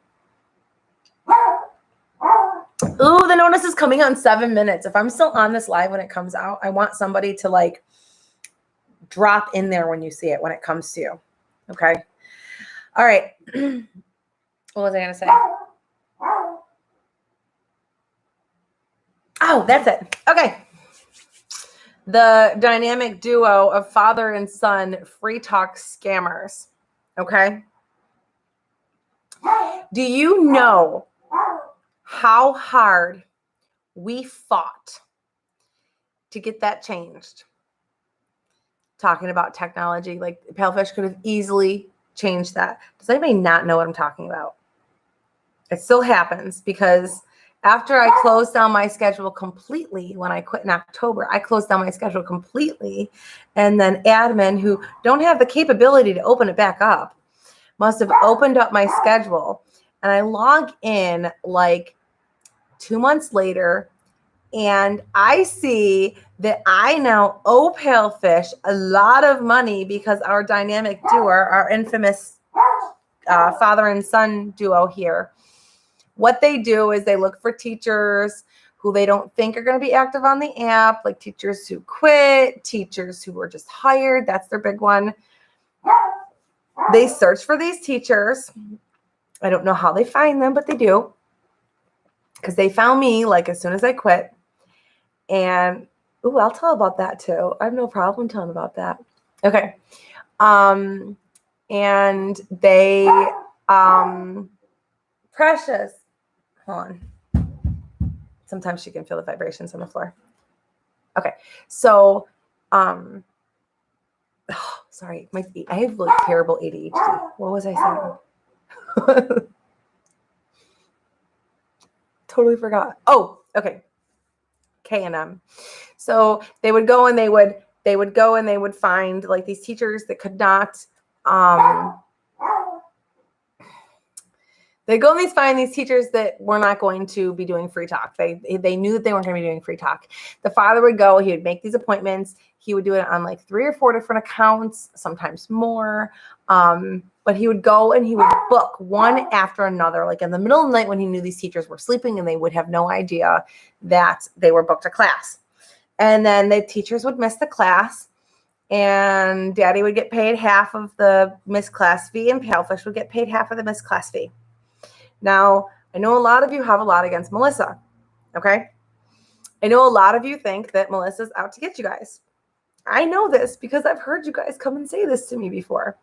notice is coming on 7 minutes. If I'm still on this live when it comes out, I want somebody to like drop in there when you see it, when it comes to you. Okay. All right. What was I going to say? Oh, that's it. Okay. The dynamic duo of father and son free talk scammers. Okay. Do you know how hard we fought to get that changed? Talking about technology, like Palefish could have easily changed that. Does anybody not know what I'm talking about? It still happens because after I closed down my schedule completely, when I quit in October, I closed down my schedule completely. And then admin who don't have the capability to open it back up must have opened up my schedule. And I log in like 2 months later, and I see that I now owe Palefish a lot of money because our dynamic duo, our infamous father and son duo here, what they do is they look for teachers who they don't think are going to be active on the app, like teachers who quit, teachers who were just hired. That's their big one. They search for these teachers. I don't know how they find them, but they do. Because they found me like as soon as I quit. And I'll tell about that too. I have no problem telling about that. Okay. And they Precious. Hold on. Sometimes she can feel the vibrations on the floor. Okay. So sorry, I have like terrible ADHD. What was I saying? Totally forgot. Oh, okay. K&M. So they would go and they would find like these teachers that could not they go and find these teachers that were not going to be doing free talk. They knew that they weren't going to be doing free talk. The father would go, he would make these appointments. He would do it on like 3 or 4 different accounts, sometimes more. But he would go and he would book one after another, like in the middle of the night when he knew these teachers were sleeping and they would have no idea that they were booked a class. And then the teachers would miss the class and daddy would get paid half of the missed class fee and Palefish would get paid half of the missed class fee. Now, I know a lot of you have a lot against Melissa, okay? I know a lot of you think that Melissa's out to get you guys. I know this because I've heard you guys come and say this to me before.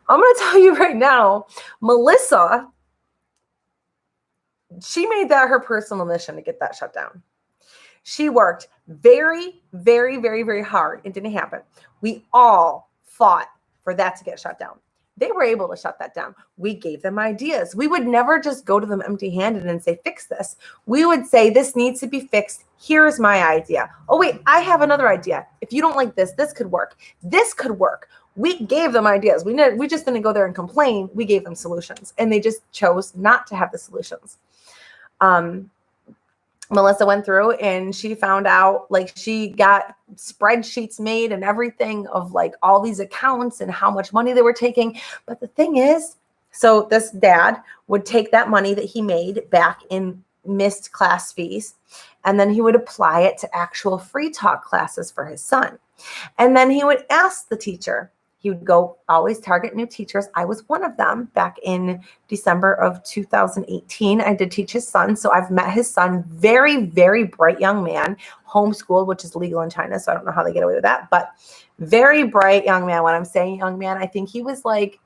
I'm going to tell you right now, Melissa, she made that her personal mission to get that shut down. She worked very, very, very, very hard. It didn't happen. We all fought for that to get shut down. They were able to shut that down. We gave them ideas. We would never just go to them empty-handed and say, fix this. We would say, this needs to be fixed. Here's my idea. Oh, wait, I have another idea. If you don't like this, this could work. This could work. We gave them ideas. We just didn't go there and complain. We gave them solutions, and they just chose not to have the solutions. Melissa went through and she found out, like, she got spreadsheets made and everything of like all these accounts and how much money they were taking. But the thing is, so this dad would take that money that he made back in missed class fees, and then he would apply it to actual free talk classes for his son. And then he would ask the teacher. He would go always target new teachers. I was one of them back in December of 2018. I did teach his son. So I've met his son, very, very bright young man, homeschooled, which is legal in China. So I don't know how they get away with that, but very bright young man. When I'm saying young man, I think he was like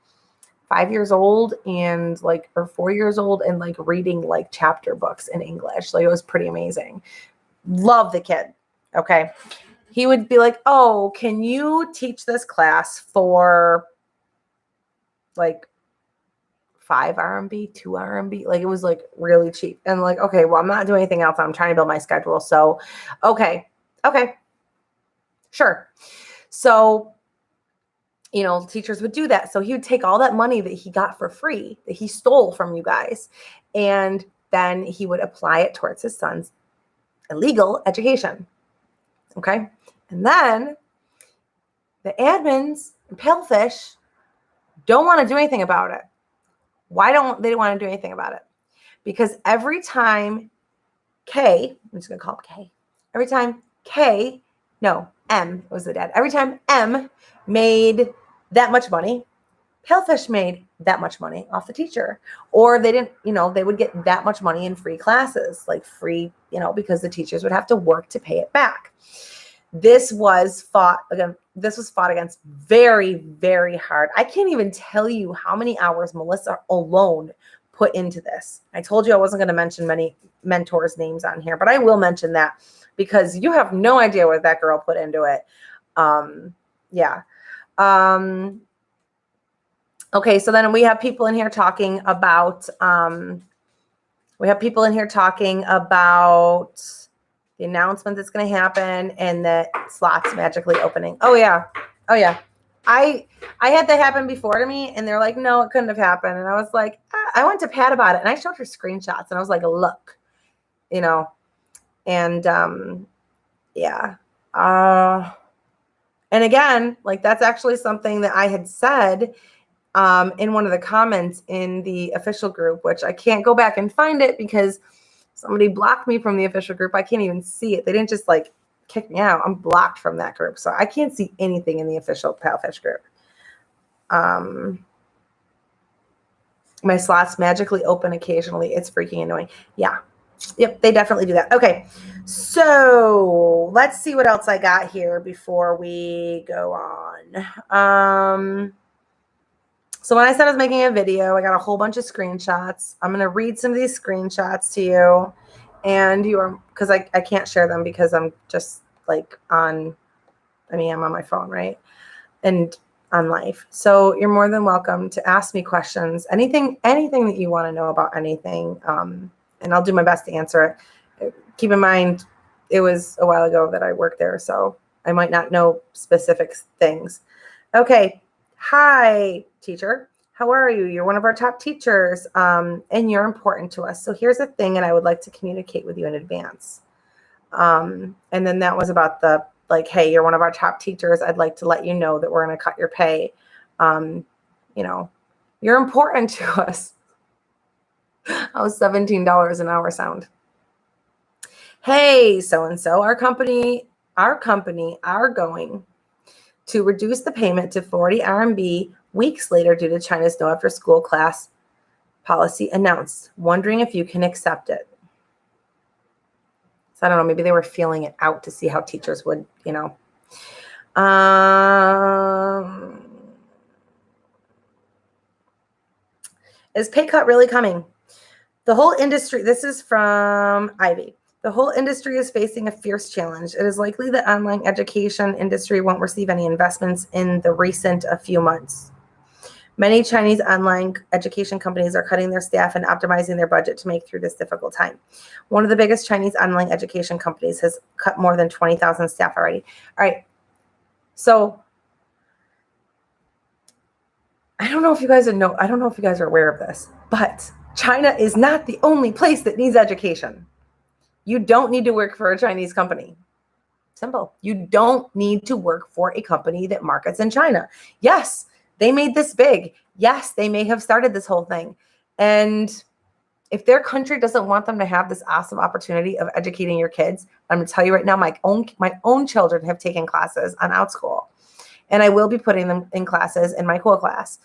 5 years old and like, or 4 years old and like reading like chapter books in English. Like it was pretty amazing. Love the kid. Okay. He would be like, oh, can you teach this class for like 5 RMB, 2 RMB? Like it was like really cheap. And like, okay, well, I'm not doing anything else. I'm trying to build my schedule. So, okay, sure. So, you know, teachers would do that. So he would take all that money that he got for free, that he stole from you guys, and then he would apply it towards his son's illegal education. Okay. And then the admins and Palefish don't want to do anything about it. Why don't they want to do anything about it? Because every time I'm just going to call him K. Every time M was the dad. Every time M made that much money, Palefish made that much money off the teacher. Or they didn't, they would get that much money in free classes, like free, because the teachers would have to work to pay it back. This was fought against very, very hard. I can't even tell you how many hours Melissa alone put into this. I told you I wasn't going to mention many mentors' names on here, but I will mention that because you have no idea what that girl put into it. Okay, so then we have people in here talking about the announcement that's going to happen and the slots magically opening. Oh yeah. I had that happen before to me, and they're like, no, it couldn't have happened. And I was like, I went to Pat about it, and I showed her screenshots, and I was like, look, and yeah. And again, like that's actually something that I had said in one of the comments in the official group, which I can't go back and find it because somebody blocked me from the official group. I can't even see it. They didn't just like kick me out. I'm blocked from that group. So I can't see anything in the official Palefish group. My slots magically open occasionally. It's freaking annoying. Yeah. Yep, they definitely do that. Okay. So let's see what else I got here before we go on. So when I said I was making a video, I got a whole bunch of screenshots. I'm going to read some of these screenshots to you. And because I can't share them because I'm just like I'm on my phone, right? And on live. So you're more than welcome to ask me questions, anything that you want to know about anything. And I'll do my best to answer it. Keep in mind, it was a while ago that I worked there, so I might not know specific things. Okay. Hi, teacher. How are you? You're one of our top teachers, and you're important to us. So here's a thing, and I would like to communicate with you in advance. And then that was about hey, you're one of our top teachers. I'd like to let you know that we're going to cut your pay. You're important to us. How's $17 an hour sound? Hey, so-and-so, our company are going to reduce the payment to 40 RMB weeks later due to China's no after school class policy announced. Wondering if you can accept it. So I don't know, maybe they were feeling it out to see how teachers would, Is pay cut really coming? The whole industry, this is from Ivy. The whole industry is facing a fierce challenge. It is likely the online education industry won't receive any investments in the recent few months. Many Chinese online education companies are cutting their staff and optimizing their budget to make through this difficult time. One of the biggest Chinese online education companies has cut more than 20,000 staff already. All right. So I don't know if you guys are aware of this, but China is not the only place that needs education. You don't need to work for a Chinese company. Simple. You don't need to work for a company that markets in China. Yes, they made this big. Yes, they may have started this whole thing. And if their country doesn't want them to have this awesome opportunity of educating your kids, I'm going to tell you right now, my own children have taken classes on OutSchool. And I will be putting them in classes in my cool class.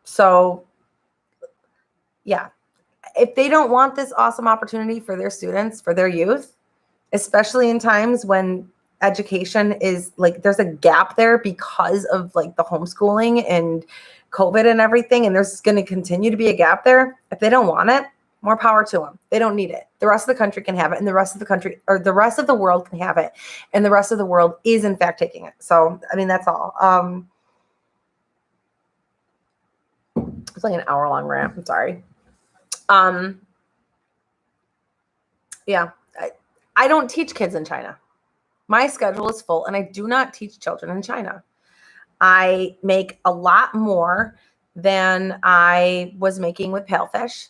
So, yeah. If they don't want this awesome opportunity for their students, for their youth, especially in times when education is there's a gap there because of the homeschooling and COVID and everything, and there's going to continue to be a gap there. If they don't want it, more power to them. They don't need it. The rest of the country can have it, and the rest of the world can have it, and the rest of the world is in fact taking it. So, that's all. It's like an hour-long rant. I'm sorry. Yeah, I don't teach kids in China. My schedule is full, and I do not teach children in China. I make a lot more than I was making with Palefish.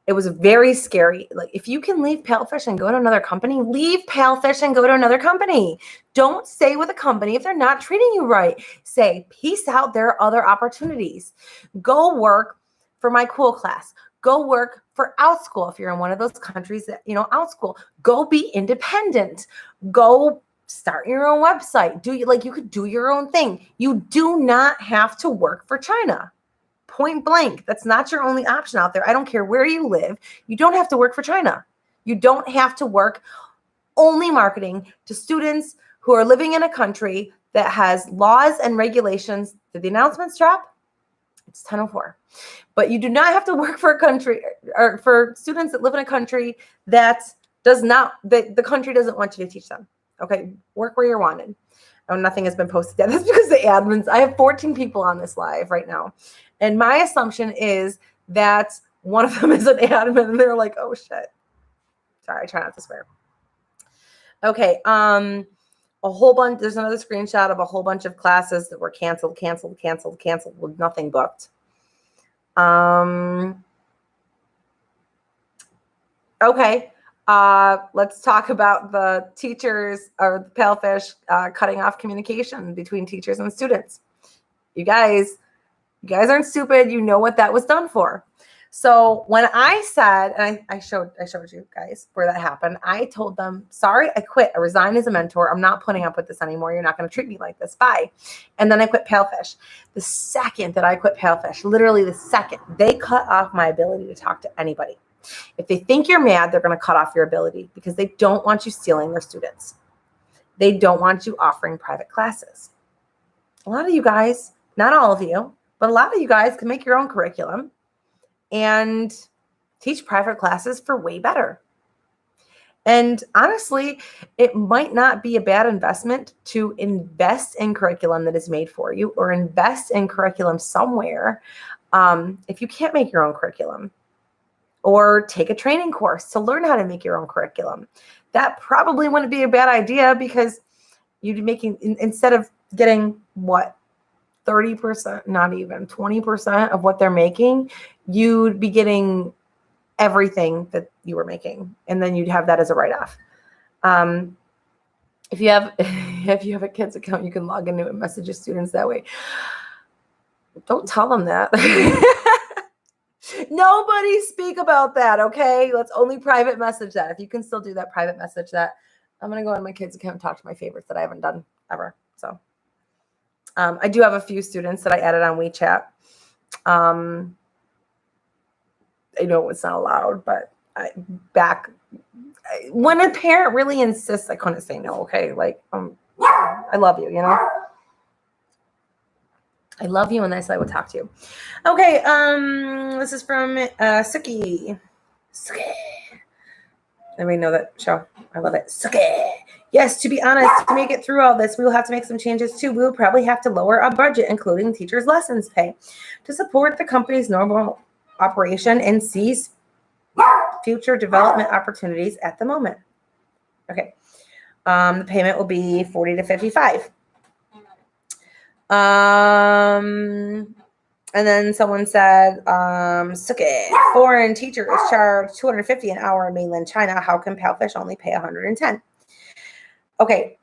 It was very scary. If you can leave Palefish and go to another company, leave Palefish and go to another company. Don't stay with a company if they're not treating you right. Say, peace out. There are other opportunities. Go work for my cool class. Go work for Outschool if you're in one of those countries that, Outschool. Go be independent. Go start your own website. You could do your own thing. You do not have to work for China. Point blank. That's not your only option out there. I don't care where you live. You don't have to work for China. You don't have to work only marketing to students who are living in a country that has laws and regulations. Did the announcements drop? It's 10:04. But you do not have to work for a country or for students that live in a country that the country doesn't want you to teach them. Okay, work where you're wanted. Oh, nothing has been posted yet. That's because the admins, I have 14 people on this live right now. And my assumption is that one of them is an admin and they're like, oh shit. Sorry, I try not to swear. Okay, a whole bunch, there's another screenshot of a whole bunch of classes that were canceled with nothing booked. Okay, let's talk about the teachers or the Palefish cutting off communication between teachers and students. You guys aren't stupid. You know what that was done for. So when I said, and I showed you guys where that happened, I told them, sorry, I quit. I resigned as a mentor. I'm not putting up with this anymore. You're not going to treat me like this. Bye. And then I quit Palefish. The second that I quit Palefish, literally the second, they cut off my ability to talk to anybody. If they think you're mad, they're going to cut off your ability because they don't want you stealing their students. They don't want you offering private classes. A lot of you guys, not all of you, but a lot of you guys can make your own curriculum and teach private classes for way better. And honestly, it might not be a bad investment to invest in curriculum that is made for you or invest in curriculum somewhere if you can't make your own curriculum, or take a training course to learn how to make your own curriculum. That probably wouldn't be a bad idea because you'd be making, instead of getting 30%, not even 20% of what they're making, you'd be getting everything that you were making. And then you'd have that as a write-off. If you have a kids account, you can log into it and message your students that way. Don't tell them that. Nobody speak about that, okay? Let's only private message that. If you can still do that, private message that. I'm going to go on my kids' account and talk to my favorites that I haven't done ever. So I do have a few students that I added on WeChat. I know it's not allowed, but when a parent really insists, I couldn't say no, okay? Like, I love you, I love you, and I would talk to you. Okay, this is from Suki. Suki. Everybody know that show? I love it. Suki. Yes, to be honest, to make it through all this, we will have to make some changes too. We will probably have to lower our budget, including teachers' lessons pay, to support the company's normal operation and seize future development opportunities at the moment. Okay. The payment will be $40 to $55. And then someone said, Suki, foreign teachers charge $250 an hour in mainland China. How can Palefish only pay $110? Okay.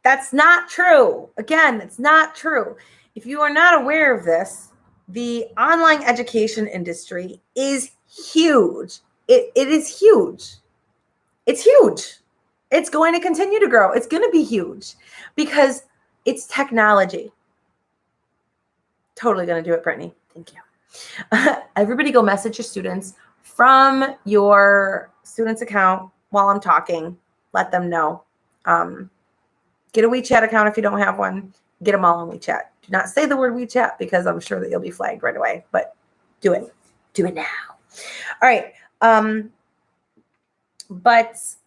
That's not true. Again, it's not true. If you are not aware of this, the online education industry is huge. It is huge. It's huge. It's going to continue to grow. It's going to be huge because it's technology. Totally going to do it, Brittany. Thank you. Everybody go message your students from your student's account while I'm talking. Let them know. Get a WeChat account if you don't have one. Get them all on WeChat. Do not say the word WeChat because I'm sure that you'll be flagged right away. But do it. Do it now. All right. That's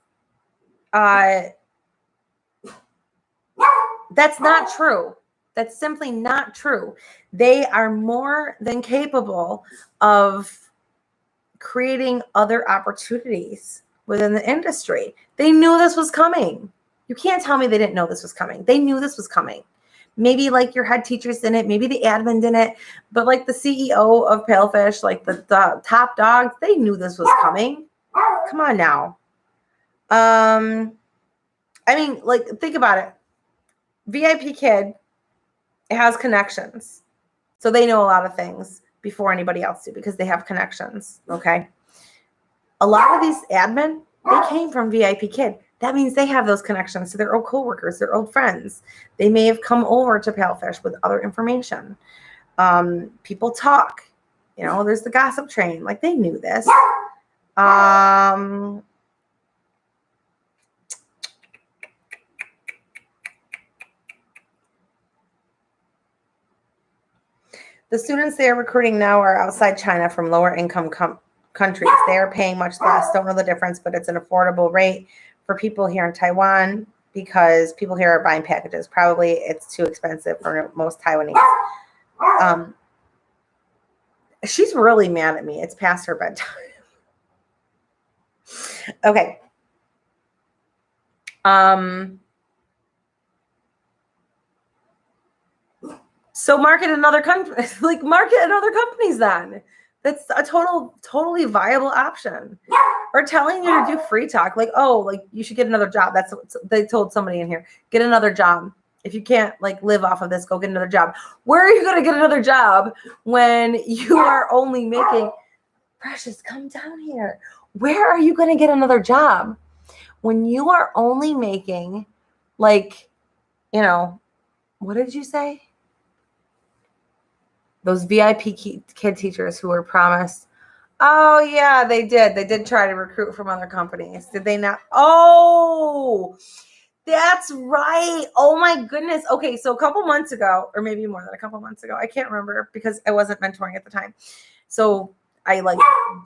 not true. That's simply not true. They are more than capable of creating other opportunities within the industry. They knew this was coming. You can't tell me they didn't know this was coming. They knew this was coming. Maybe like your head teachers didn't, maybe the admin didn't, but like the CEO of Palefish, like the top dogs, they knew this was coming. Come on now. I mean, like, think about it. VIP Kid has connections. So they know a lot of things before anybody else do because they have connections. Okay. A lot of these admin, they came from VIP Kid. That means they have those connections to their old coworkers, their old friends. They may have come over to Palefish with other information. People talk. You know, there's the gossip train. Like, they knew this. The students they are recruiting now are outside China from lower income countries. They are paying much less. Don't know the difference, but it's an affordable rate for people here in Taiwan because people here are buying packages. Probably it's too expensive for most Taiwanese. She's really mad at me. It's past her bedtime. Okay. So market in other countries, like market in other companies then. That's a totally viable option. Or telling you to do free talk, like, oh, like you should get another job. That's what they told somebody in here. Get another job. If you can't like live off of this, go get another job. Where are you going to get another job when you are only making, Precious, come down here. Where are you going to get another job when you are only making like, you know, what did you say? Those VIP kid teachers who were promised. Oh, yeah, they did. They did try to recruit from other companies. Did they not? Oh, that's right. Oh, my goodness. Okay, so a couple months ago, or maybe more than a couple months ago, I can't remember because I wasn't mentoring at the time. So I like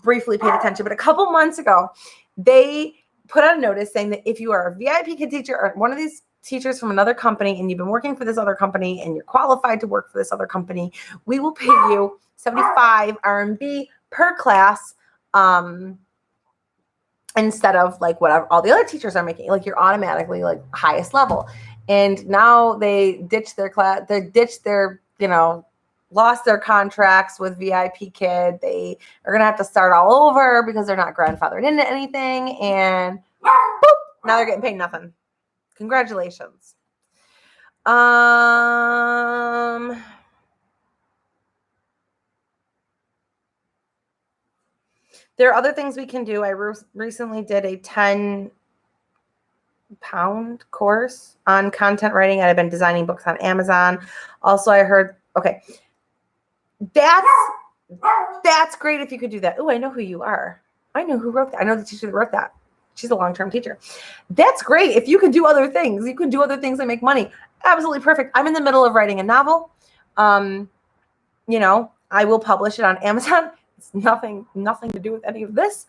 briefly paid attention. But a couple months ago, they put out a notice saying that if you are a VIP kid teacher or one of these teachers from another company and you've been working for this other company and you're qualified to work for this other company, we will pay you 75 RMB per class instead of like whatever all the other teachers are making. Like, you're automatically like highest level. And now they ditched their class, you know, lost their contracts with VIP Kid. They are going to have to start all over because they're not grandfathered into anything. And boop, now they're getting paid nothing. Congratulations. There are other things we can do. I recently did a 10-pound course on content writing. I've been designing books on Amazon. Also, I heard, okay, that's great if you could do that. Oh, I know who you are. I know who wrote that. I know the teacher that wrote that. She's a long-term teacher. That's great. If you can do other things, you can do other things and make money. Absolutely perfect. I'm in the middle of writing a novel. You know, I will publish it on Amazon. It's nothing to do with any of this.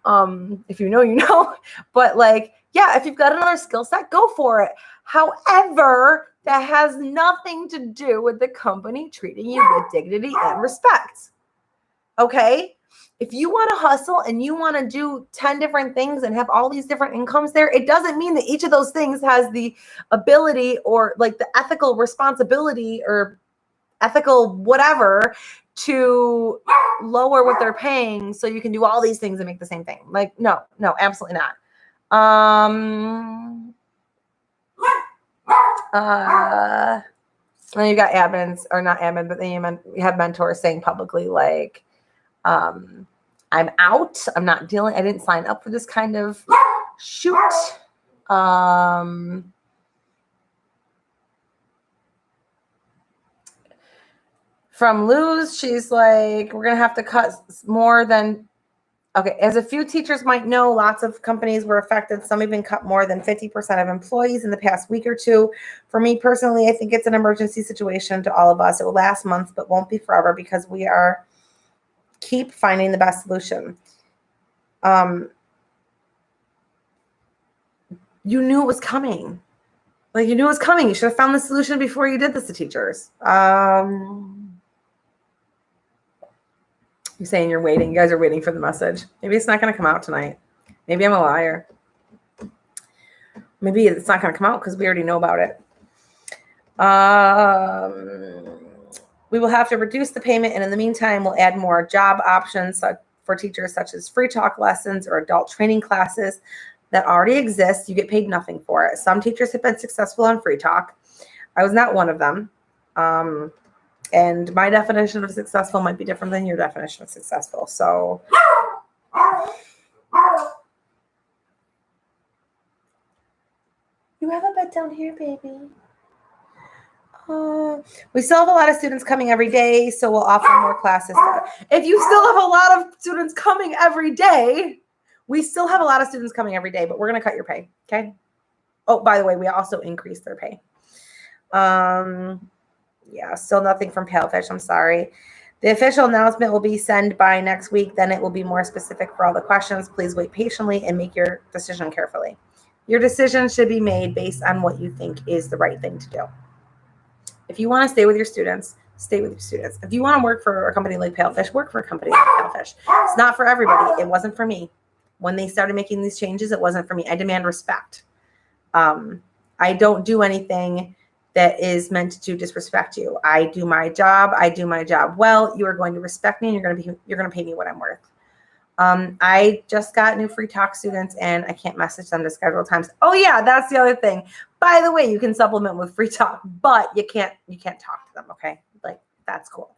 If you know, you know. But like, yeah, if you've got another skill set, go for it. However, that has nothing to do with the company treating you with dignity and respect. Okay? If you want to hustle and you want to do 10 different things and have all these different incomes there, it doesn't mean that each of those things has the ability or like the ethical responsibility or ethical whatever to lower what they're paying so you can do all these things and make the same thing. Like, no, absolutely not. Then you got admins, or not admin, but then you have mentors saying publicly like, I'm out. I'm not dealing. I didn't sign up for this kind of shoot. From Luz, she's like, we're going to have to cut more than, okay, as a few teachers might know, lots of companies were affected. Some even cut more than 50% of employees in the past week or two. For me personally, I think it's an emergency situation to all of us. It will last months, but won't be forever because we are keep finding the best solution. You knew it was coming. Like, you knew it was coming. You should have found the solution before you did this to teachers. You're saying you're waiting. You guys are waiting for the message. Maybe it's not going to come out tonight. Maybe I'm a liar. Maybe it's not going to come out because we already know about it. We will have to reduce the payment, and in the meantime, we'll add more job options for teachers, such as free talk lessons or adult training classes that already exist. You get paid nothing for it. Some teachers have been successful on free talk. I was not one of them. And my definition of successful might be different than your definition of successful. So you have a bed down here, baby. We still have a lot of students coming every day, so we'll offer more classes. If you still have a lot of students coming every day, we still have a lot of students coming every day, but we're going to cut your pay, okay? Oh, by the way, we also increased their pay. Yeah, still nothing from Palefish. I'm sorry. The official announcement will be sent by next week. Then it will be more specific for all the questions. Please wait patiently and make your decision carefully. Your decision should be made based on what you think is the right thing to do. If you want to stay with your students, stay with your students. If you want to work for a company like Palefish, work for a company like Palefish. It's not for everybody. It wasn't for me. When they started making these changes, it wasn't for me. I demand respect. I don't do anything that is meant to disrespect you. I do my job. I do my job well. You are going to respect me, and you're going to pay me what I'm worth. I just got new free talk students, and I can't message them to schedule times. Oh yeah, that's the other thing. By the way, you can supplement with free talk, but you can't talk to them. Okay, like that's cool.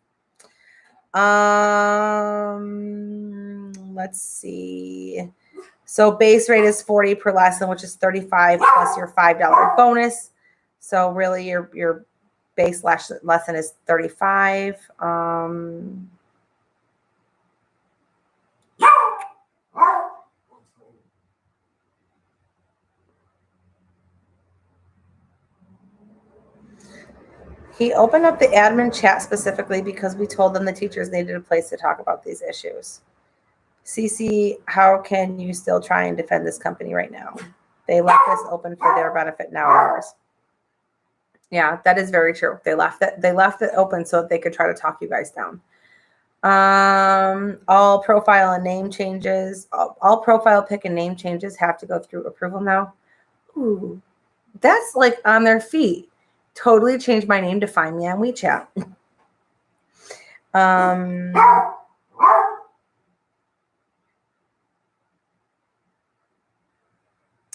Let's see. So base rate is 40 per lesson, which is 35 plus your $5 bonus. So really, your base lesson is 35. He opened up the admin chat specifically because we told them the teachers needed a place to talk about these issues. Cece, how can you still try and defend this company right now? They left this open for their benefit, now ours. Yeah, that is very true. They left it open so that they could try to talk you guys down. All profile and name changes, all profile pick and name changes have to go through approval now. Ooh, that's like on their feet. Totally changed my name to find me on WeChat.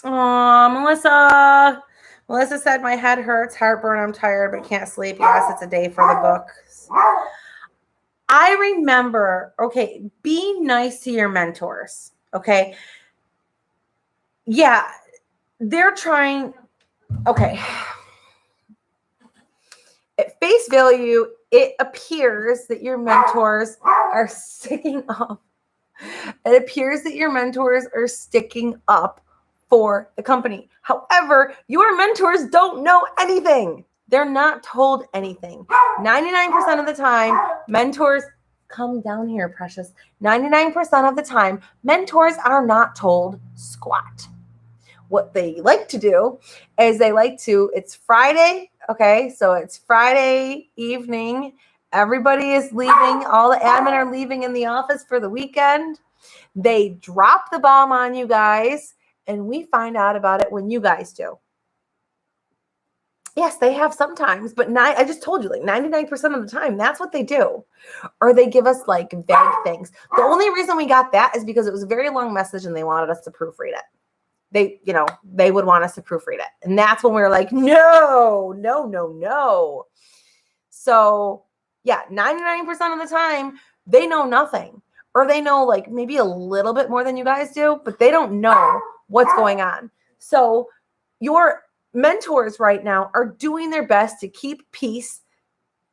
Melissa. Melissa said, my head hurts, heartburn, I'm tired, but can't sleep. Yes, it's a day for the books. I remember, okay, be nice to your mentors, okay? Yeah, they're trying, okay. At face value, it appears that your mentors are sticking up. It appears that your mentors are sticking up for the company. However, your mentors don't know anything. They're not told anything. 99% of the time, mentors, come down here, precious. 99% of the time, mentors are not told squat. What they like to do is it's Friday, okay? So it's Friday evening. Everybody is leaving. All the admin are leaving in the office for the weekend. They drop the bomb on you guys, and we find out about it when you guys do. Yes, they have sometimes, but I just told you, like 99% of the time, that's what they do. Or they give us like vague things. The only reason we got that is because it was a very long message and they wanted us to proofread it. They would want us to proofread it. And that's when we were like, no. So yeah, 99% of the time, they know nothing. Or they know like maybe a little bit more than you guys do, but they don't know what's going on. So your mentors right now are doing their best to keep peace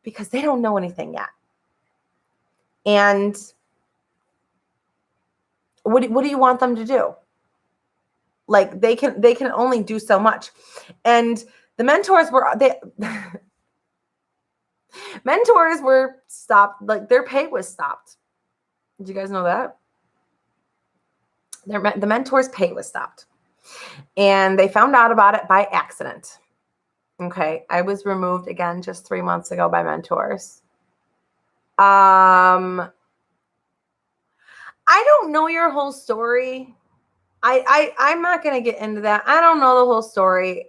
because they don't know anything yet. And what do you want them to do? Like they can only do so much. And the mentors were stopped, like their pay was stopped. Did you guys know that? The mentors' pay was stopped. And they found out about it by accident. Okay. I was removed again just 3 months ago by mentors. I don't know your whole story. I'm not going to get into that. I don't know the whole story.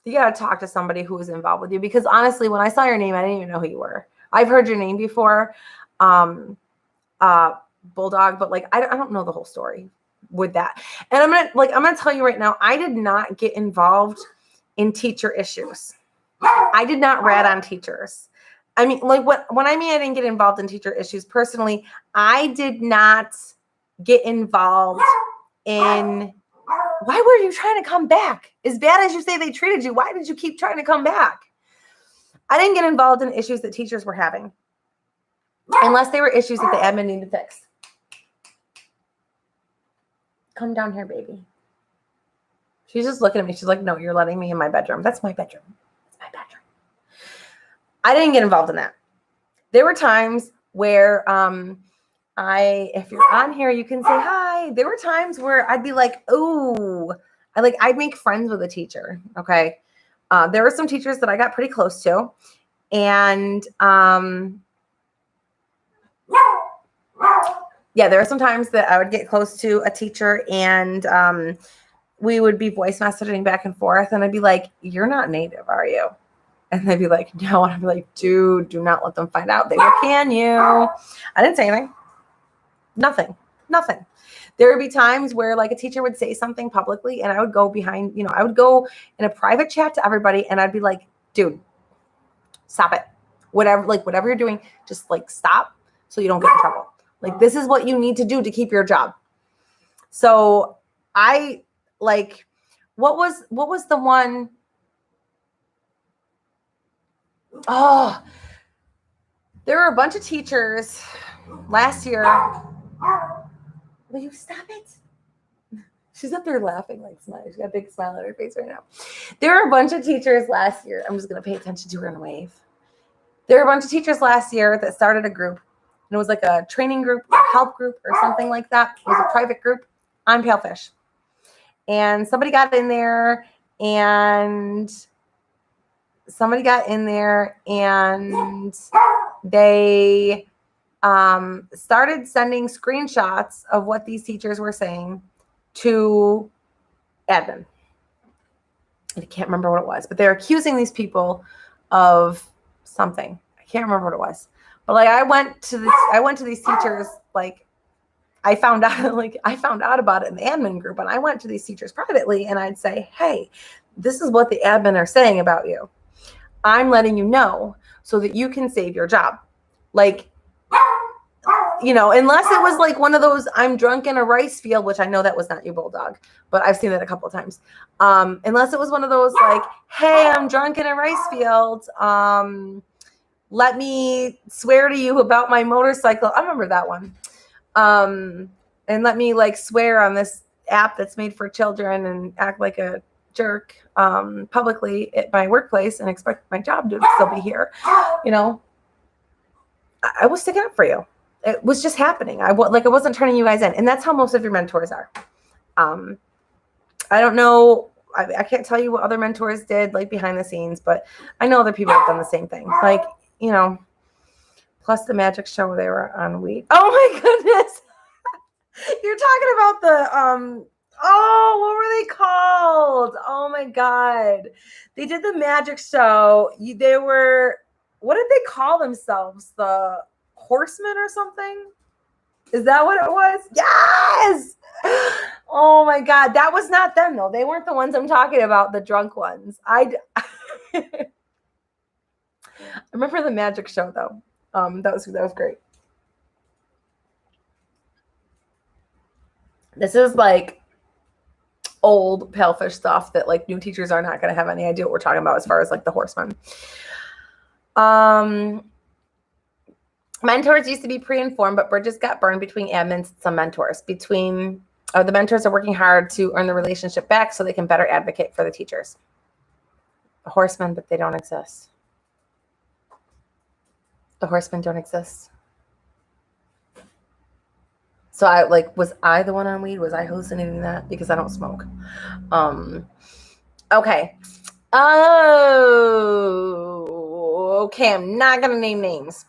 You got to talk to somebody who was involved with you, because honestly, when I saw your name, I didn't even know who you were. I've heard your name before, Bulldog, but like, I don't know the whole story with that. And I'm going to tell you right now, I did not get involved in teacher issues. I did not rat on teachers. I mean, like when I mean I didn't get involved in teacher issues personally, I did not get involved in, why were you trying to come back? As bad as you say they treated you, why did you keep trying to come back? I didn't get involved in issues that teachers were having unless they were issues that the admin needed to fix. Come down here, baby. She's just looking at me. She's like, no, you're letting me in my bedroom. That's my bedroom. That's my bedroom. I didn't get involved in that. There were times where if you're on here, you can say hi. There were times where I'd be like, oh, I'd make friends with a teacher. Okay. There were some teachers that I got pretty close to. And yeah, there are some times that I would get close to a teacher and we would be voice messaging back and forth. And I'd be like, you're not native, are you? And they'd be like, no. And I'd be like, dude, do not let them find out. They go, can you? I didn't say anything. Nothing. There would be times where like a teacher would say something publicly and I would go behind, I would go in a private chat to everybody and I'd be like, dude, stop it. Whatever you're doing, just like stop so you don't get in trouble. Like, this is what you need to do to keep your job. So I like, what was the one? Oh, there were a bunch of teachers last year. Will you stop it? She's up there laughing like smile. She's got a big smile on her face right now. There were a bunch of teachers last year. I'm just going to pay attention to her and wave. There were a bunch of teachers last year that started a group. And it was like a training group, or help group, or something like that. It was a private group on Palefish. And somebody got in there and they started sending screenshots of what these teachers were saying to admin. I can't remember what it was, but they're accusing these people of something. I can't remember what it was. But like I went to these teachers, like I found out about it in the admin group, and I went to these teachers privately and I'd say, hey, this is what the admin are saying about you. I'm letting you know so that you can save your job. Like, unless it was like one of those, I'm drunk in a rice field, which I know that was not you, Bulldog, but I've seen that a couple of times. Unless it was one of those like, hey, I'm drunk in a rice field. Let me swear to you about my motorcycle. I remember that one. And let me like swear on this app that's made for children and act like a jerk publicly at my workplace and expect my job to still be here. I was sticking up for you. It was just happening. I wasn't turning you guys in. And that's how most of your mentors are. I don't know. I can't tell you what other mentors did like behind the scenes, but I know other people have done the same thing. Like, plus the magic show they were on weed. Oh my goodness. You're talking about the, what were they called? Oh my God. They did the magic show. They were, what did they call themselves? The Horsemen or something? Is that what it was? Yes. Oh my God. That was not them though. They weren't the ones I'm talking about, the drunk ones. I remember the magic show though. That was great. This is like old Palefish stuff that like new teachers are not going to have any idea what we're talking about as far as like the Horsemen. Mentors used to be pre-informed, but bridges got burned between admins and some mentors. The mentors are working hard to earn the relationship back so they can better advocate for the teachers. The Horsemen, but they don't exist. The Horsemen don't exist. So was I the one on weed? Was I hallucinating that? Because I don't smoke. Okay. Oh, okay. I'm not going to name names.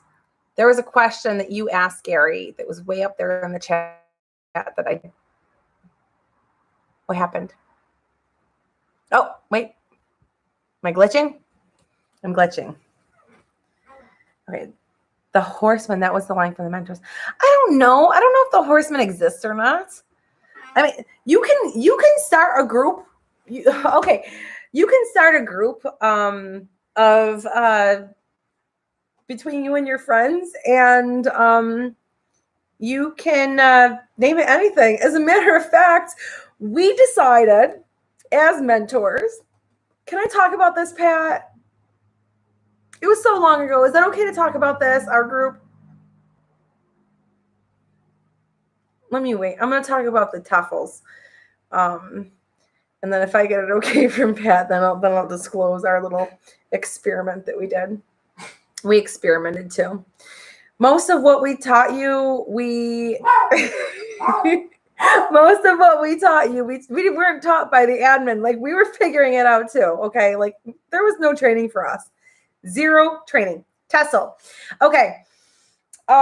There was a question that you asked Gary that was way up there in the chat what happened? Oh, wait. Am I glitching? I'm glitching. Okay. The Horsemen, that was the line from the mentors. I don't know if the Horsemen exist or not. I mean, you can start a group. You can start a group of between you and your friends, and you can name it anything. As a matter of fact, we decided as mentors. Can I talk about this, Pat? It was so long ago. Is that okay to talk about this, our group? Let me wait. I'm going to talk about the TOEFLs. And then if I get it okay from Pat, then I'll disclose our little experiment that we did. We experimented too. Most of what we taught you, we weren't taught by the admin. Like, we were figuring it out too. Okay. Like, there was no training for us. Zero training. TESOL. Okay. There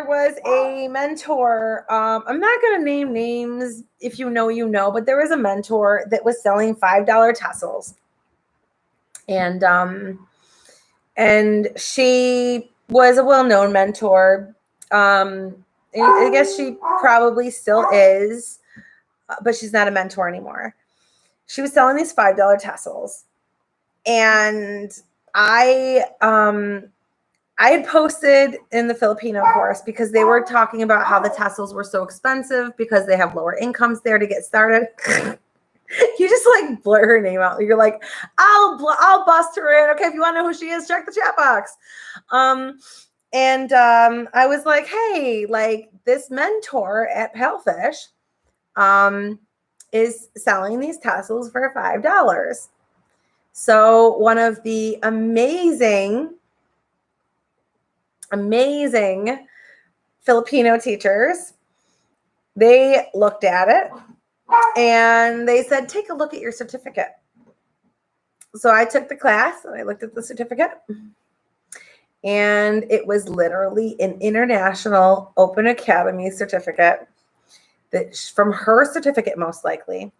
was a mentor. I'm not going to name names. If you know, you know, but there was a mentor that was selling $5 TESOLs. And she was a well-known mentor. I guess she probably still is, but she's not a mentor anymore. She was selling these $5 TESOLs. And I had posted in the Filipino course because they were talking about how the TESOLs were so expensive because they have lower incomes there to get started. You just like blur her name out. You're like, I'll bust her in. Okay, if you want to know who she is, check the chat box. I was like, hey, like, this mentor at Palefish is selling these TESOLs for $5. So one of the amazing Filipino teachers, they looked at it and they said, take a look at your certificate. So I took the class and I looked at the certificate, and it was literally an International Open Academy certificate that's from her certificate, most likely.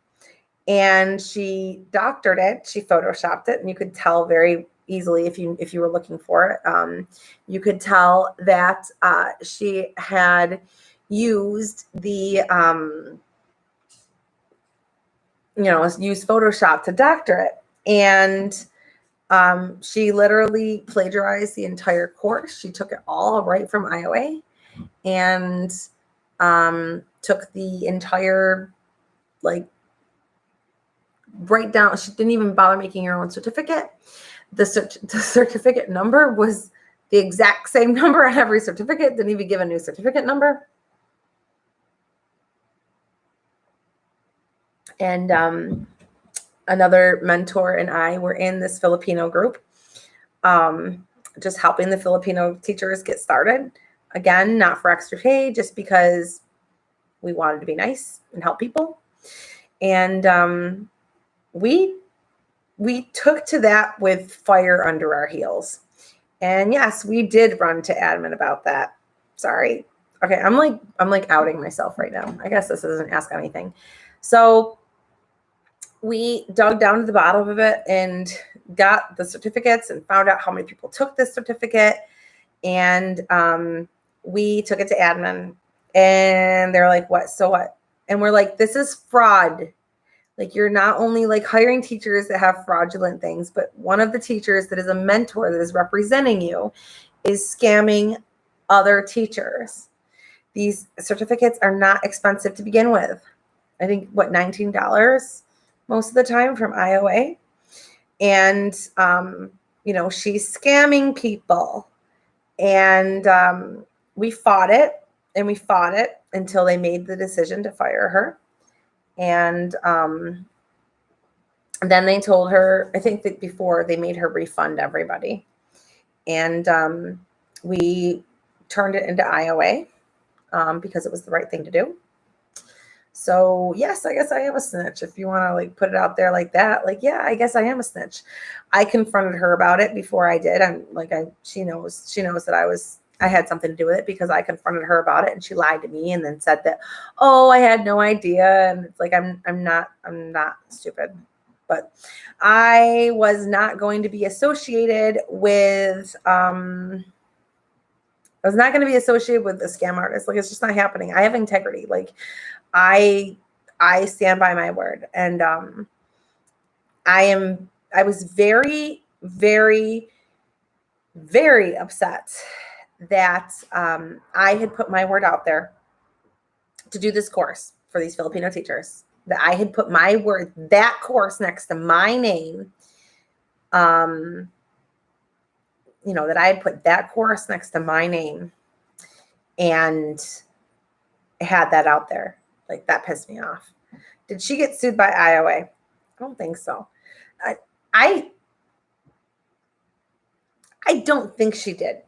And she doctored it. She photoshopped it, and you could tell very easily if you were looking for it. You could tell that she had used the used Photoshop to doctor it, and she literally plagiarized the entire course. She took it all right from IOA, and took the entire right down. She didn't even bother making her own certificate. The certificate number was the exact same number on every certificate. Didn't even give a new certificate number. And another mentor and I were in this Filipino group, just helping the Filipino teachers get started. Again, not for extra pay, just because we wanted to be nice and help people. And we took to that with fire under our heels. And yes, we did run to admin about that. Sorry. Okay, I'm like outing myself right now. I guess this doesn't ask anything. So we dug down to the bottom of it and got the certificates and found out how many people took this certificate. And we took it to admin, and they're like, what? So what? And we're like, this is fraud. Like, you're not only like hiring teachers that have fraudulent things, but one of the teachers that is a mentor that is representing you is scamming other teachers. These certificates are not expensive to begin with. I think, $19 most of the time from IOA. And, she's scamming people. And we fought it until they made the decision to fire her. And then they told her, I think that before they made her refund everybody. And we turned it into IOA because it was the right thing to do. So yes, I guess I am a snitch. If you want to put it out there like that, yeah, I guess I am a snitch. I confronted her about it before I did. She knows that I had something to do with it because I confronted her about it, and she lied to me and then said that, oh, I had no idea. And it's like, I'm not stupid, but I was not going to be associated with, I was not going to be associated with a scam artist. It's just not happening. I have integrity. I stand by my word, and I am I was very, very, very upset that I had put my word out there to do this course for these Filipino teachers, that I had put my word, that course next to my name, that I had put that course next to my name and had that out there. Like, that pissed me off. Did she get sued by IOA? I don't think so. I don't think she did.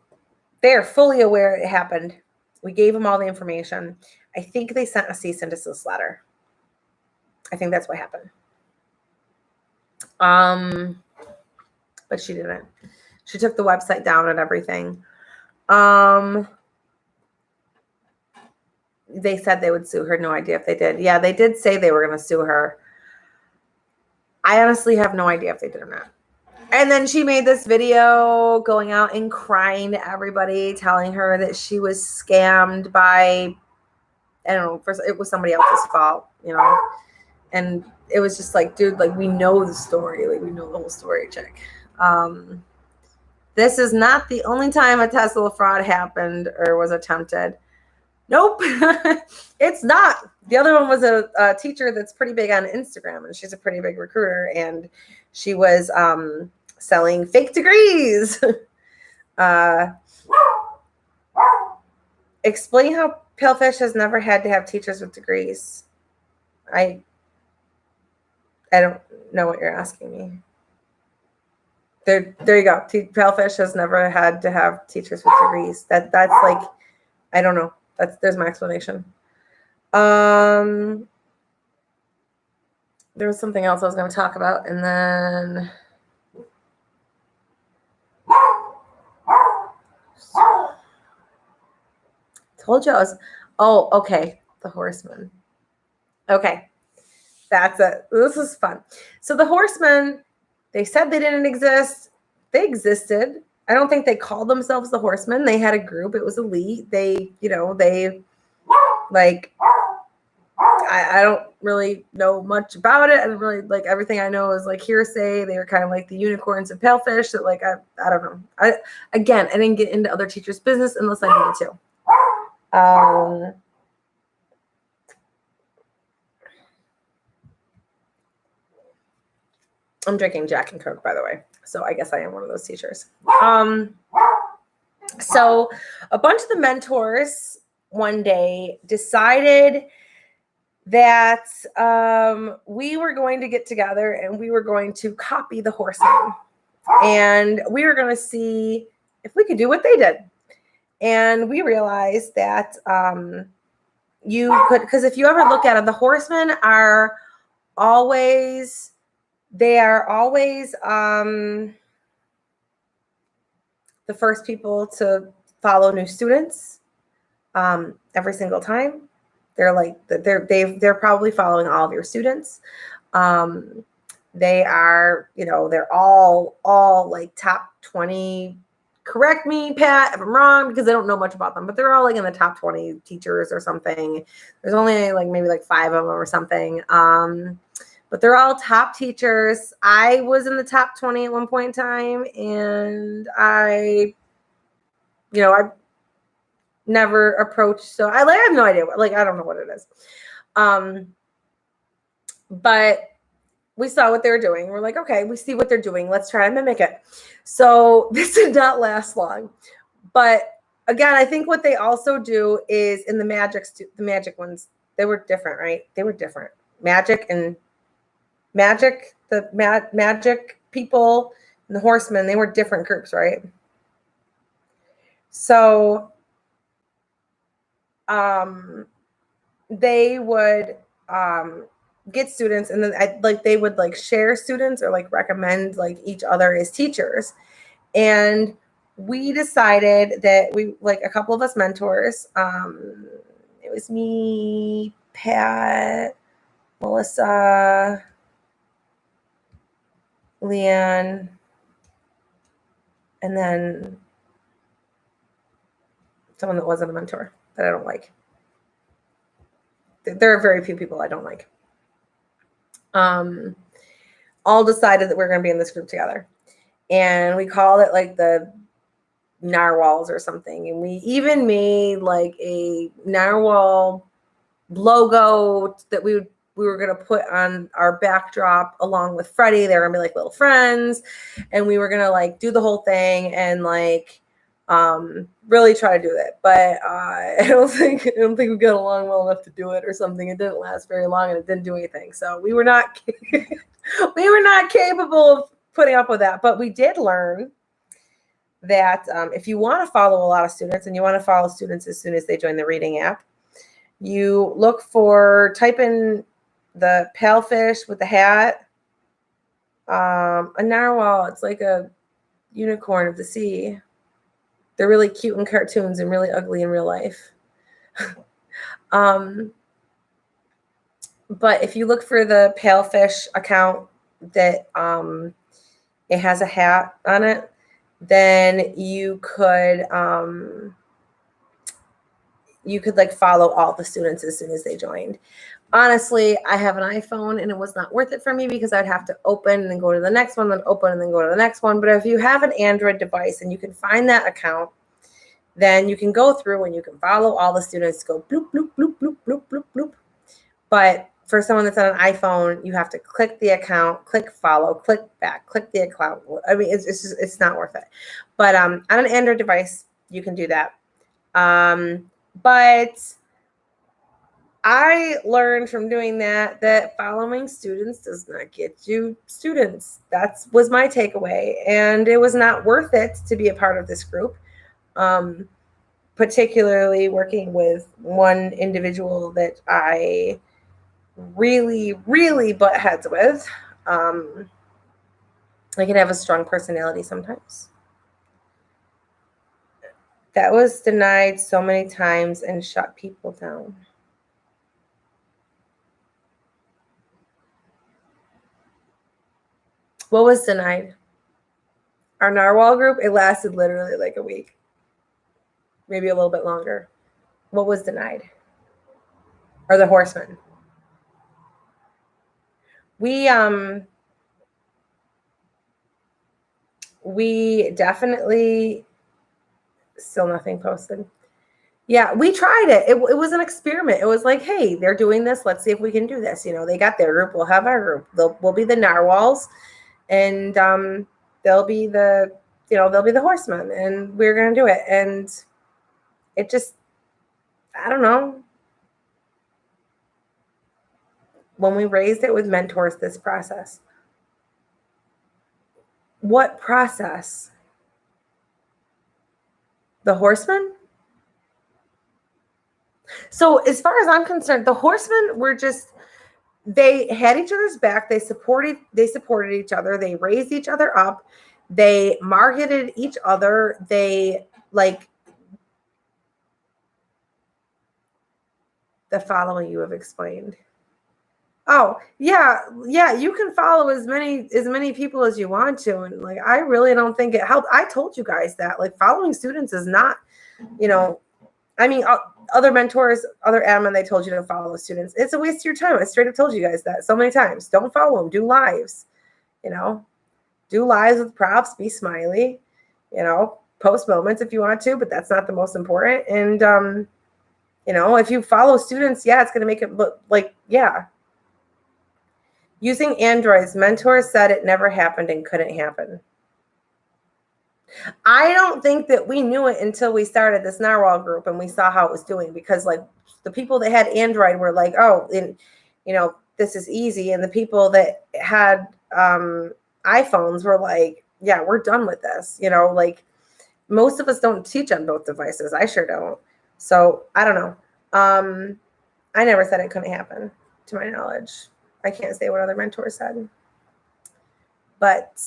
They're fully aware it happened. We gave them all the information. I think they sent a cease and desist letter. I think that's what happened. But she didn't. She took the website down and everything. They said they would sue her. No idea if they did. Yeah, they did say they were going to sue her. I honestly have no idea if they did or not. And then she made this video going out and crying to everybody, telling her that she was scammed by, I don't know, first it was somebody else's fault, And it was just like, dude, like, we know the story. Like, we know the whole story, chick. This is not the only time a Tesla fraud happened or was attempted. Nope, it's not. The other one was a teacher that's pretty big on Instagram, and she's a pretty big recruiter, and she was selling fake degrees. Explain how Palefish has never had to have teachers with degrees. I don't know what you're asking me. There you go. Palefish has never had to have teachers with degrees. That's like, I don't know. There's my explanation. There was something else I was going to talk about, and then told you I was. Oh, okay. The Horsemen. Okay, that's it. This is fun. So the Horsemen, they said they didn't exist. They existed. I don't think they called themselves the Horsemen. They had a group. It was elite. They, I don't really know much about it. I don't really, like, everything I know is like hearsay. They were kind of like the unicorns of Palefish. That, like, I don't know. I didn't get into other teachers' business unless I needed to. I'm drinking Jack and Coke, by the way. So I guess I am one of those teachers. So a bunch of the mentors one day decided that we were going to get together and we were going to copy the Horsemen. And we were going to see if we could do what they did. And we realized that you could, because if you ever look at it, the Horsemen are always... They are always the first people to follow new students every single time. They're probably following all of your students. They are, they're all like top 20. Correct me, Pat, if I'm wrong, because I don't know much about them, but they're all like in the top 20 teachers or something. There's only maybe 5 of them or something. But they're all top teachers. I was in the top 20 at one point in time, and I never approached. So I have no idea. I don't know what it is. But we saw what they were doing. We're like, okay, we see what they're doing. Let's try and mimic it. So this did not last long. But again, I think what they also do is in the magic ones, they were different, right? They were different. Magic, the magic people and the Horsemen, they were different groups, right? So they would get students, and then they would share students or recommend each other as teachers. And we decided that we a couple of us mentors, it was me, Pat, Melissa, Leanne, and then someone that wasn't a mentor that I don't like. There are very few people I don't like. all decided that we're going to be in this group together. And we called it like the narwhals or something. And we even made like a narwhal logo that we were going to put on our backdrop along with Freddie. They were going to be like little friends. And we were going to like do the whole thing and like really try to do that. But I don't think we got along well enough to do it or something. It didn't last very long and it didn't do anything. So we were not capable of putting up with that. But we did learn that if you want to follow a lot of students and you want to follow students as soon as they join the reading app, you type in the palefish with the hat, a narwhal. It's like a unicorn of the sea. They're really cute in cartoons and really ugly in real life. But if you look for the palefish account that it has a hat on it, then you could like follow all the students as soon as they joined. Honestly, I have an iPhone and it was not worth it for me because I'd have to open and then go to the next one, then open and then go to the next one. But if you have an Android device and you can find that account, then you can go through and you can follow all the students, go bloop, bloop, bloop, bloop, bloop, bloop, bloop. But for someone that's on an iPhone, you have to click the account, click follow, click back, click the account. I mean, it's not worth it. But on an Android device, you can do that. But I learned from doing that following students does not get you students. That was my takeaway. And it was not worth it to be a part of this group, particularly working with one individual that I really, really butt heads with. I can have a strong personality sometimes. That was denied so many times and shut people down. What was denied? Our narwhal group, it lasted literally like a week. Maybe a little bit longer. What was denied? Or the horsemen? We definitely, still nothing posted. Yeah, we tried it. It was an experiment. It was like, hey, they're doing this. Let's see if we can do this. You know, they got their group. We'll have our group. We'll be the narwhals, and they'll be the horsemen, and we're gonna do it. And it just, I don't know. When we raised it with mentors, this process. What process? The horsemen? So as far as I'm concerned, the horsemen were just, they had each other's back. They supported each other. They raised each other up. They marketed each other. They like the following you have explained. Oh, yeah. You can follow as many people as you want to. And like, I really don't think it helped. I told you guys that like following students is not, I mean, other mentors, other admin, they told you to follow students. It's a waste of your time. I straight up told you guys that so many times. Don't follow them. Do lives, do lives with props, be smiley, post moments if you want to, but that's not the most important. And, if you follow students, yeah, it's going to make it look like, yeah. Using Androids, mentors said it never happened and couldn't happen. I don't think that we knew it until we started this narwhal group and we saw how it was doing, because like the people that had Android were like, oh, and this is easy. And the people that had iPhones were like, yeah, we're done with this. Like most of us don't teach on both devices. I sure don't. So I don't know. I never said it couldn't happen to my knowledge. I can't say what other mentors said. But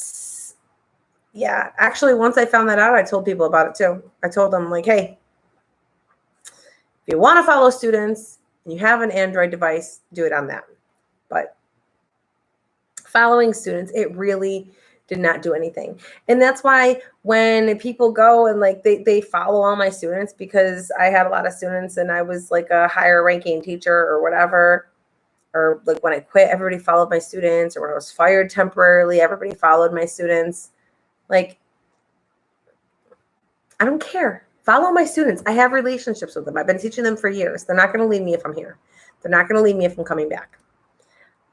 yeah, actually, once I found that out, I told people about it too. I told them like, hey, if you want to follow students and you have an Android device, do it on that. But following students, it really did not do anything. And that's why when people go and like they follow all my students, because I had a lot of students and I was like a higher ranking teacher or whatever, or like when I quit, everybody followed my students, or when I was fired temporarily, everybody followed my students. Like, I don't care. Follow my students. I have relationships with them. I've been teaching them for years. They're not going to leave me if I'm here. They're not going to leave me if I'm coming back.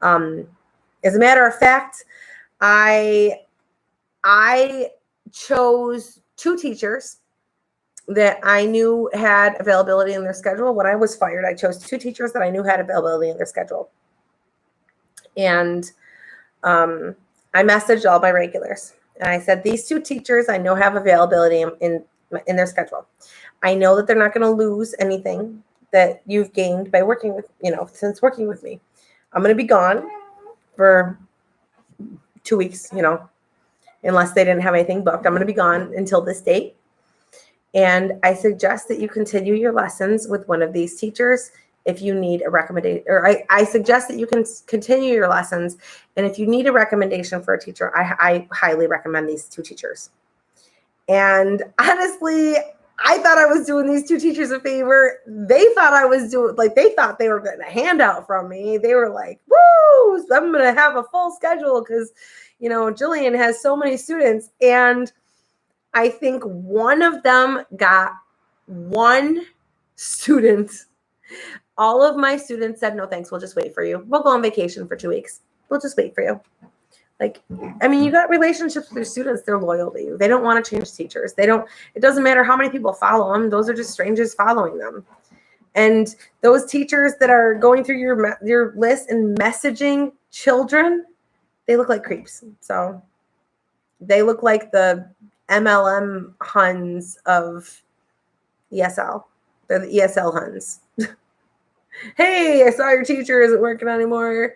As a matter of fact, I chose 2 teachers that I knew had availability in their schedule. When I was fired, I chose 2 teachers that I knew had availability in their schedule. And I messaged all my regulars. And I said, these 2 teachers I know have availability in their schedule. I know that they're not going to lose anything that you've gained by working with, since working with me. I'm going to be gone for 2 weeks, unless they didn't have anything booked. I'm going to be gone until this date. And I suggest that you continue your lessons with one of these teachers if you need a recommendation, or I suggest that you can continue your lessons. And if you need a recommendation for a teacher, I highly recommend these 2 teachers. And honestly, I thought I was doing these 2 teachers a favor. They thought I was doing, they thought they were getting a handout from me. They were like, woo, I'm going to have a full schedule because, Jillian has so many students. And I think one of them got 1 student. All of my students said, no, thanks. We'll just wait for you. We'll go on vacation for 2 weeks. We'll just wait for you. You got relationships with your students. They're loyal to you. They don't want to change teachers. It doesn't matter how many people follow them. Those are just strangers following them. And those teachers that are going through your list and messaging children, they look like creeps. So they look like the MLM Huns of ESL. They're the ESL Huns. Hey, I saw your teacher isn't working anymore.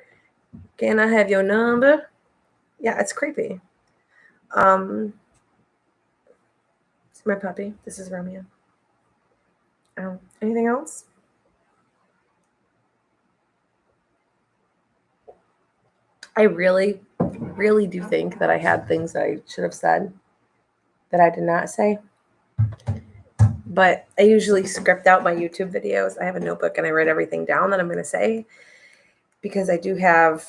Can I have your number? Yeah, it's creepy. It's my puppy. This is Romeo. Anything else? I really, really do think that I had things that I should have said that I did not say. But I usually script out my YouTube videos. I have a notebook and I write everything down that I'm going to say because I do have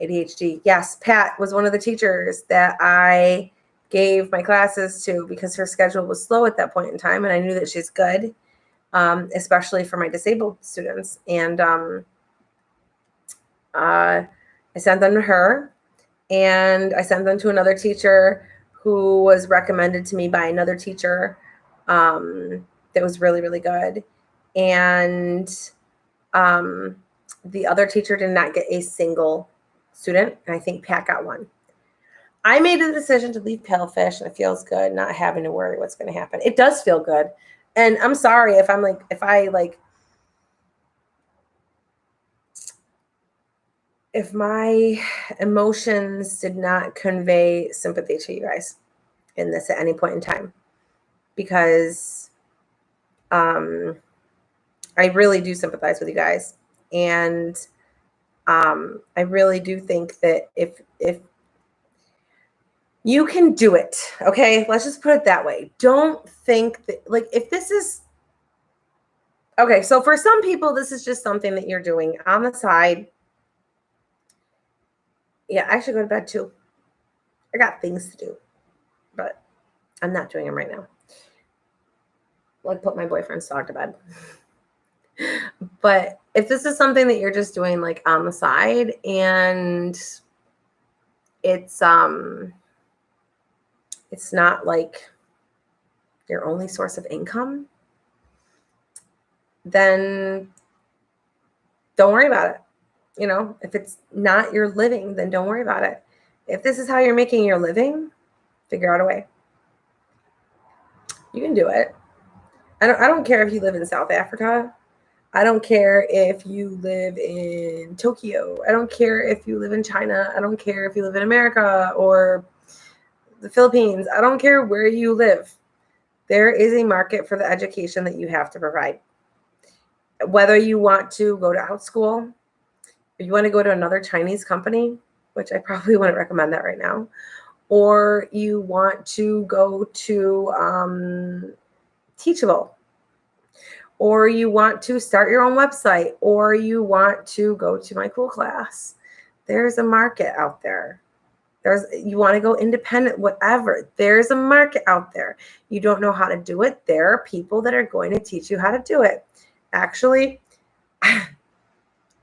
ADHD. Yes, Pat was one of the teachers that I gave my classes to because her schedule was slow at that point in time. And I knew that she's good, especially for my disabled students. And I sent them to her, and I sent them to another teacher who was recommended to me by another teacher that was really, really good. And the other teacher did not get a single student, and I think Pat got 1. I made a decision to leave Palefish, and it feels good not having to worry what's going to happen. It does feel good. And I'm sorry if if my emotions did not convey sympathy to you guys in this at any point in time, because I really do sympathize with you guys. And I really do think that if you can do it, okay, let's just put it that way. Don't think that, if this is, okay, so for some people, this is just something that you're doing on the side. Yeah, I should go to bed too. I got things to do, but I'm not doing them right now. Put my boyfriend's dog to bed. But if this is something that you're just doing on the side and it's not your only source of income, then don't worry about it. If it's not your living, then don't worry about it. If this is how you're making your living, figure out a way. You can do it. I don't care if you live in South Africa. I don't care if you live in Tokyo. I don't care if you live in China. I don't care if you live in America or the Philippines. I don't care where you live. There is a market for the education that you have to provide. Whether you want to go to out school, if you want to go to another Chinese company, which I probably wouldn't recommend that right now, or you want to go to Teachable, or you want to start your own website, or you want to go to my cool class. There's a market out there. You want to go independent, whatever. There's a market out there. You don't know how to do it. There are people that are going to teach you how to do it. Actually,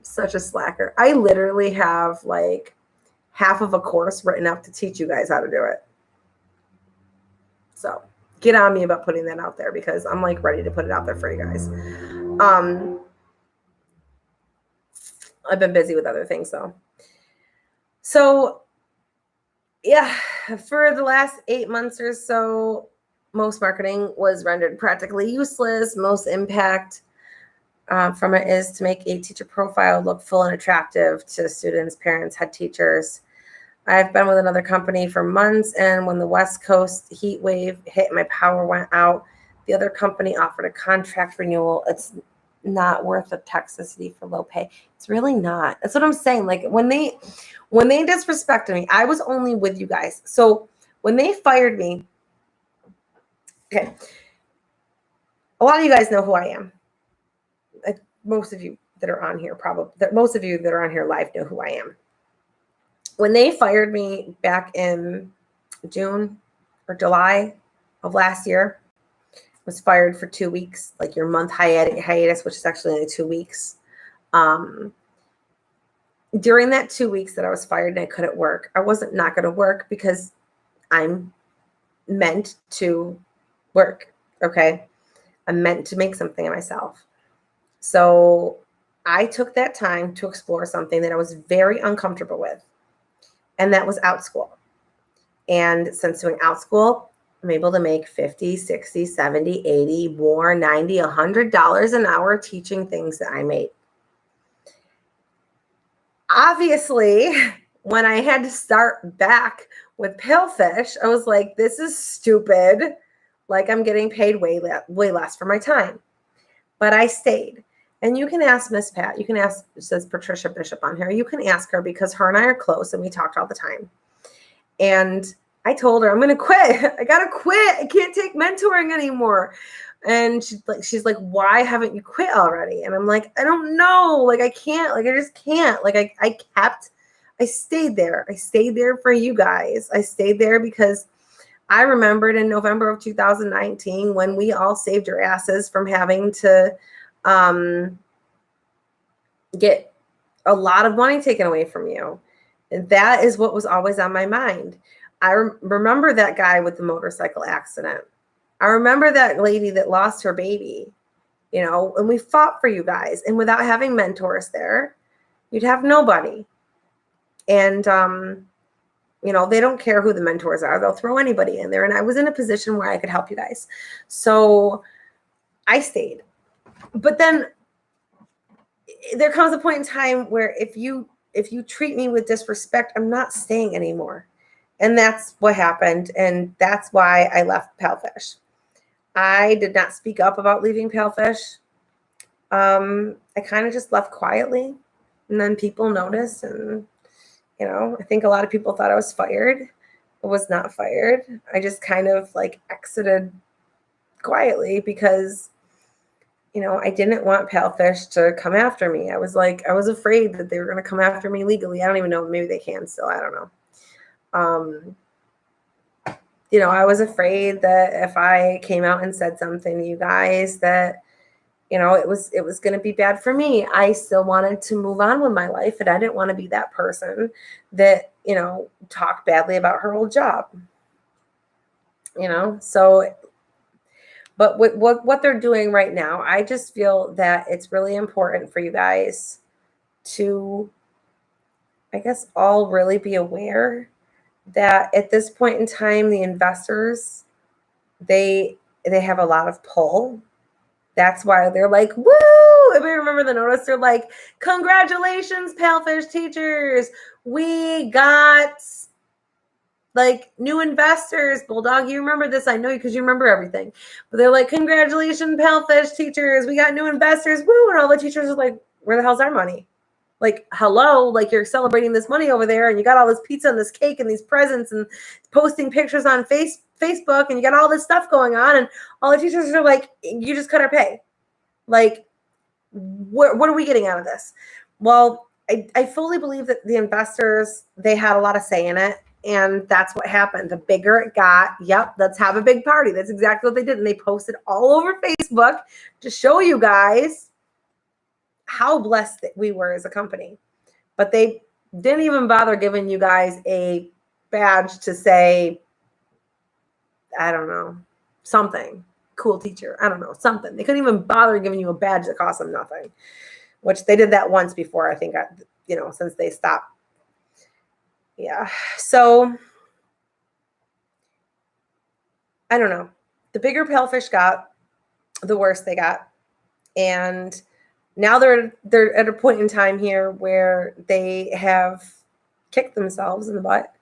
such a slacker. I literally have like half of a course written up to teach you guys how to do it. So get on me about putting that out there, because I'm like ready to put it out there for you guys. I've been busy with other things though. So yeah, for the last 8 months or so, most marketing was rendered practically useless. Most impact from it is to make a teacher profile look full and attractive to students, parents, head teachers. I've been with another company for months, and when the West Coast heat wave hit, my power went out. The other company offered a contract renewal. It's not worth the toxicity for low pay. It's really not. That's what I'm saying. Like when they disrespected me, I was only with you guys. So when they fired me, okay, a lot of you guys know who I am. Most of you that are on here most of you that are on here live know who I am. When they fired me back in June or July of last year, I was fired for 2 weeks, like your month hiatus, which is actually only 2 weeks. During that 2 weeks that I was fired and I couldn't work, I wasn't not going to work because I'm meant to work. Okay. I'm meant to make something of myself. So I took that time to explore something that I was very uncomfortable with, and that was Outschool. And since doing Outschool, I'm able to make $50, $60, $70, $80, more, $90, $100 an hour teaching things that I made. Obviously, when I had to start back with Palefish, I was like, this is stupid. Like I'm getting paid way less for my time. But I stayed. And you can ask Miss Pat. You can ask, it says Patricia Bishop on here. You can ask her because her and I are close and we talked all the time. And I told her, I'm going to quit. I got to quit. I can't take mentoring anymore. And she's like, why haven't you quit already? And I'm like, I don't know. Like, I can't. Like, I just can't. Like, I stayed there. I stayed there for you guys. I stayed there because I remembered in November of 2019 when we all saved your asses from having to get a lot of money taken away from you. And that is what was always on my mind. I remember that guy with the motorcycle accident. I remember that lady that lost her baby, and we fought for you guys. And without having mentors there, you'd have nobody. And, they don't care who the mentors are. They'll throw anybody in there. And I was in a position where I could help you guys. So I stayed. But then there comes a point in time where if you treat me with disrespect, I'm not staying anymore. And that's what happened. And that's why I left Palefish. I did not speak up about leaving Palefish. I kind of just left quietly. And then people noticed. And, I think a lot of people thought I was fired. I was not fired. I just kind of like exited quietly because I didn't want Palefish to come after me. I was afraid that they were going to come after me legally. I don't even know. Maybe they can still. I don't know. I was afraid that if I came out and said something to you guys that, it was going to be bad for me. I still wanted to move on with my life, and I didn't want to be that person that, talked badly about her old job. So, but what they're doing right now, I just feel that it's really important for you guys to, I guess, all really be aware that at this point in time, the investors, they have a lot of pull. That's why they're like, woo! Everybody remember the notice? They're like, congratulations, Palefish teachers. We got like new investors. Bulldog, you remember this? I know you because you remember everything. But they're like, congratulations, Palefish teachers. We got new investors. Woo! And all the teachers are like, where the hell's our money? Like, hello, like you're celebrating this money over there and you got all this pizza and this cake and these presents and posting pictures on Facebook and you got all this stuff going on and all the teachers are like, you just cut our pay. Like, what are we getting out of this? Well, I fully believe that the investors, they had a lot of say in it. And that's what happened. The bigger it got, yep, let's have a big party. That's exactly what they did. And they posted all over Facebook to show you guys how blessed that we were as a company. But they didn't even bother giving you guys a badge to say, I don't know, something. Cool teacher. I don't know, something. They couldn't even bother giving you a badge that cost them nothing, which they did that once before, I think, since they stopped. Yeah. So I don't know. The bigger Palefish got, the worse they got. And now they're at a point in time here where they have kicked themselves in the butt.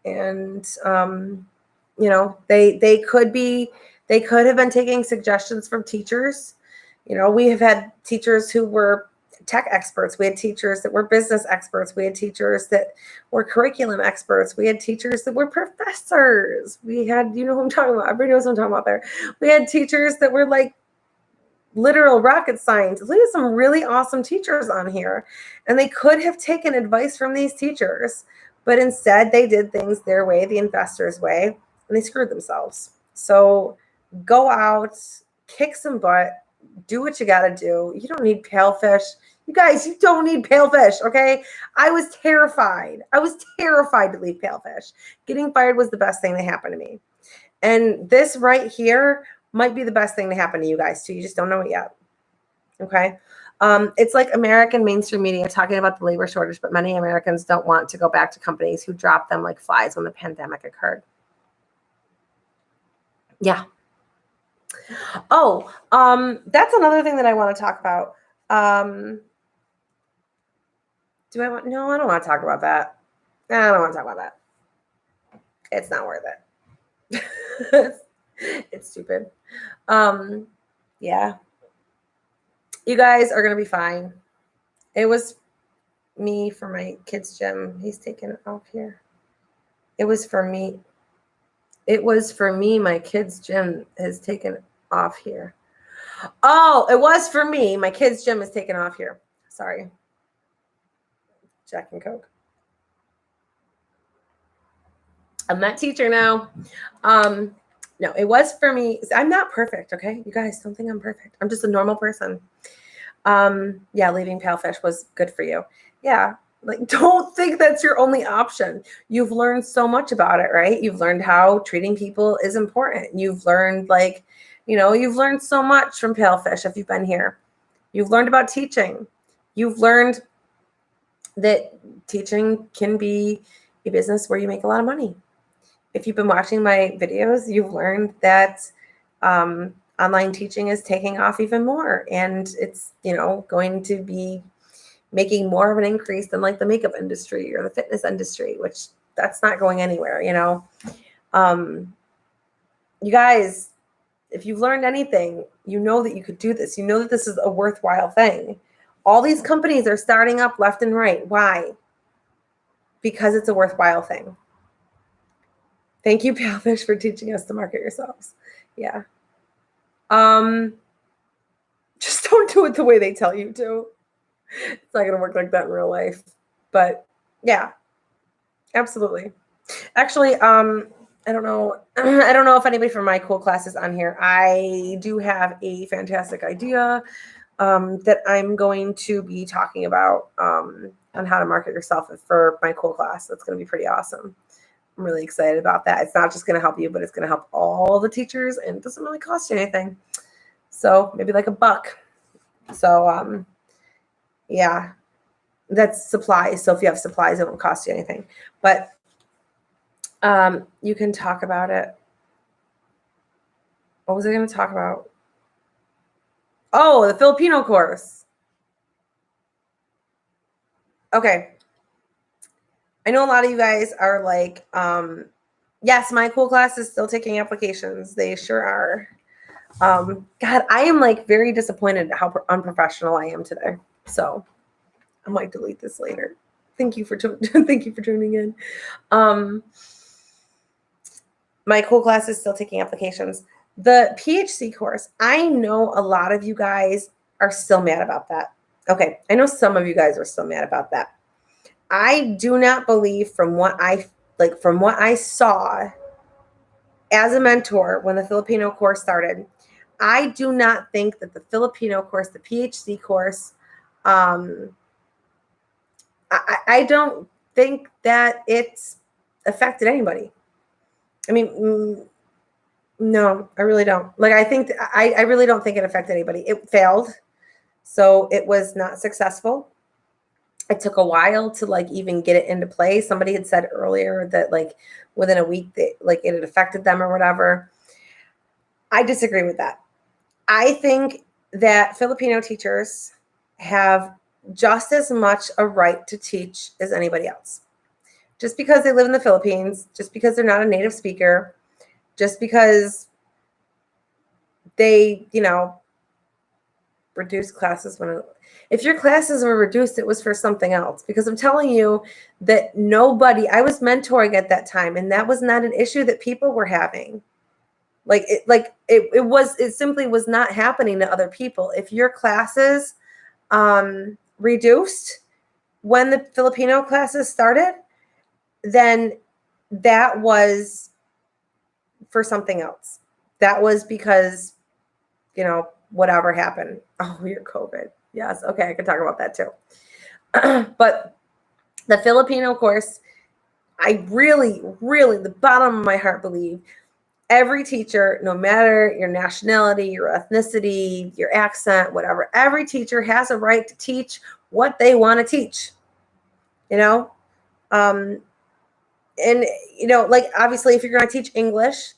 And they could have been taking suggestions from teachers. We have had teachers who were tech experts. We had teachers that were business experts. We had teachers that were curriculum experts. We had teachers that were professors. We had, who I'm talking about. Everybody knows what I'm talking about there. We had teachers that were like literal rocket scientists. We had some really awesome teachers on here. And they could have taken advice from these teachers, but instead they did things their way, the investors' way, and they screwed themselves. So go out, kick some butt, do what you got to do. You don't need Palefish. You guys, you don't need Palefish, okay? I was terrified. I was terrified to leave Palefish. Getting fired was the best thing that happened to me. And this right here might be the best thing to happen to you guys too. You just don't know it yet, okay? It's like American mainstream media talking about the labor shortage, but many Americans don't want to go back to companies who dropped them like flies when the pandemic occurred. Yeah. Oh, that's another thing that I want to talk about. No, I don't want to talk about that. I don't want to talk about that. It's not worth it. It's stupid. Yeah. You guys are going to be fine. It was me for my kids' gym. He's taking it off here. It was for me. It was for me. My kids' gym has taken off here. Oh, it was for me. My kids' gym is taken off here. Sorry. Jack and Coke. I'm that teacher now. No, it was for me. I'm not perfect, okay? You guys don't think I'm perfect. I'm just a normal person. Yeah, leaving Palefish was good for you. Yeah, like don't think that's your only option. You've learned so much about it, right? You've learned how treating people is important. You've learned you've learned so much from Palefish if you've been here. You've learned about teaching. You've learned that teaching can be a business where you make a lot of money. If you've been watching my videos, you've learned that online teaching is taking off even more. And it's, going to be making more of an increase than like the makeup industry or the fitness industry, which that's not going anywhere, You guys, if you've learned anything, you know that you could do this. You know that this is a worthwhile thing. All these companies are starting up left and right. Why? Because it's a worthwhile thing. Thank you, Palefish, for teaching us to market yourselves. Yeah. Just don't do it the way they tell you to. It's not going to work like that in real life. But yeah, absolutely. Actually, I don't know. I don't know if anybody from my cool class is on here. I do have a fantastic idea that I'm going to be talking about on how to market yourself for my cool class. That's going to be pretty awesome. I'm really excited about that. It's not just going to help you, but it's going to help all the teachers, and it doesn't really cost you anything. So maybe like $1. So yeah, that's supplies. So if you have supplies, it won't cost you anything. But you can talk about it. What was I going to talk about? Oh, the Filipino course. Okay. I know a lot of you guys are like, yes, my cool class is still taking applications. They sure are. God, I am like very disappointed how unprofessional I am today. So I might delete this later. Thank you for tuning in. My cool class is still taking applications. The PHC course, I know a lot of you guys are still mad about that. Okay, I know some of you guys are still mad about that. I do not believe from what I saw as a mentor when the Filipino course started, I do not think that the Filipino course, the PHC course, I don't think that it's affected anybody. I mean, no, I really don't. Like, I think I really don't think it affected anybody. It failed, so it was not successful. It took a while to like even get it into play. Somebody had said earlier that like within a week that like it had affected them or whatever. I disagree with that. I think that Filipino teachers have just as much a right to teach as anybody else. Just because they live in the Philippines, just because they're not a native speaker, just because they, reduce classes if your classes were reduced, it was for something else. Because I'm telling you that I was mentoring at that time, and that was not an issue that people were having. It simply was not happening to other people. If your classes reduced when the Filipino classes started, then that was for something else. That was because, whatever happened. Oh, you're COVID. Yes. Okay. I can talk about that too. But the Filipino course, I really, really, the bottom of my heart believe every teacher, no matter your nationality, your ethnicity, your accent, whatever, every teacher has a right to teach what they want to teach, and, like, obviously, if you're going to teach English,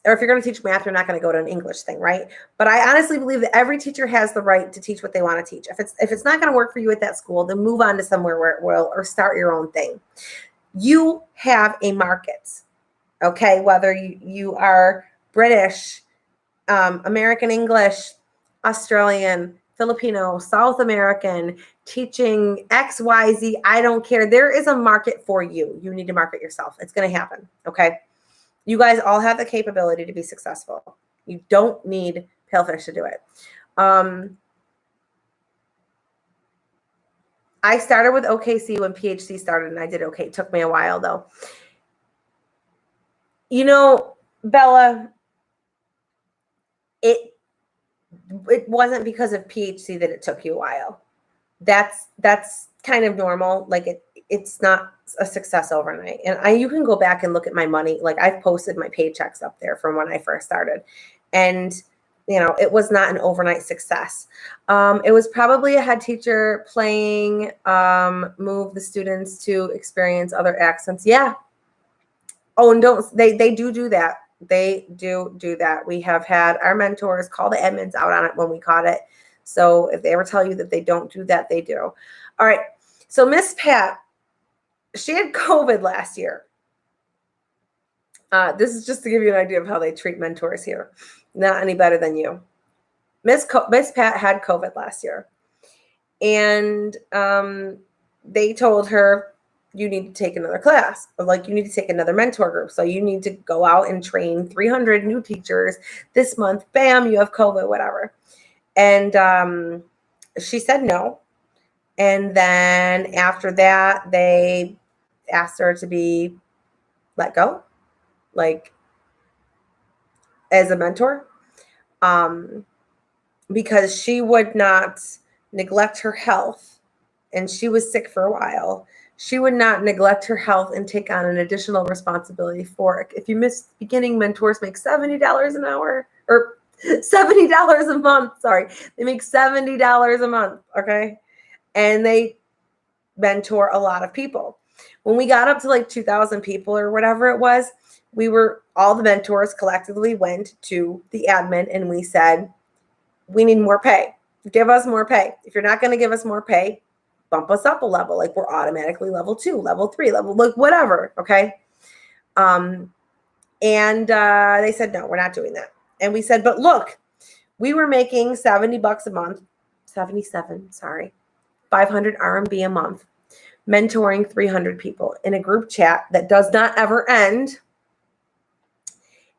or if you're going to teach math, you're not going to go to an English thing, right? But I honestly believe that every teacher has the right to teach what they want to teach. If it's not going to work for you at that school, then move on to somewhere where it will, or start your own thing. You have a market, okay? Whether you are British, American English, Australian, Filipino, South American, teaching X, Y, Z, I don't care. There is a market for you. You need to market yourself. It's going to happen, okay? You guys all have the capability to be successful. You don't need Palefish to do it. I started with OKC when PHC started, and I did okay. It took me a while, though. Bella, it wasn't because of PHC that it took you a while. That's kind of normal. Like it's not a success overnight. And you can go back and look at my money. Like I've posted my paychecks up there from when I first started. And, it was not an overnight success. It was probably a head teacher playing, move the students to experience other accents. Yeah. Oh, and they do that. They do that. We have had our mentors call the admins out on it when we caught it. So if they ever tell you that they don't do that, they do. All right. So Miss Pat, she had COVID last year. This is just to give you an idea of how they treat mentors here. Not any better than you. Miss Pat had COVID last year. And they told her, you need to take another class, or like you need to take another mentor group. So you need to go out and train 300 new teachers this month. Bam, you have COVID, whatever. And she said no. And then after that, they asked her to be let go, like as a mentor, because she would not neglect her health. And she was sick for a while. She would not neglect her health and take on an additional responsibility for it. If you miss beginning, mentors make $70 an hour, or $70 a month. Sorry. They make $70 a month. Okay. And they mentor a lot of people. When we got up to like 2,000 people or whatever it was, all the mentors collectively went to the admin and we said, we need more pay. Give us more pay. If you're not going to give us more pay, bump us up a level. Like we're automatically level 2, level 3, like whatever. Okay. And they said, no, we're not doing that. And we said, but look, we were making $70 a month, 77, sorry, 500 RMB a month, mentoring 300 people in a group chat that does not ever end.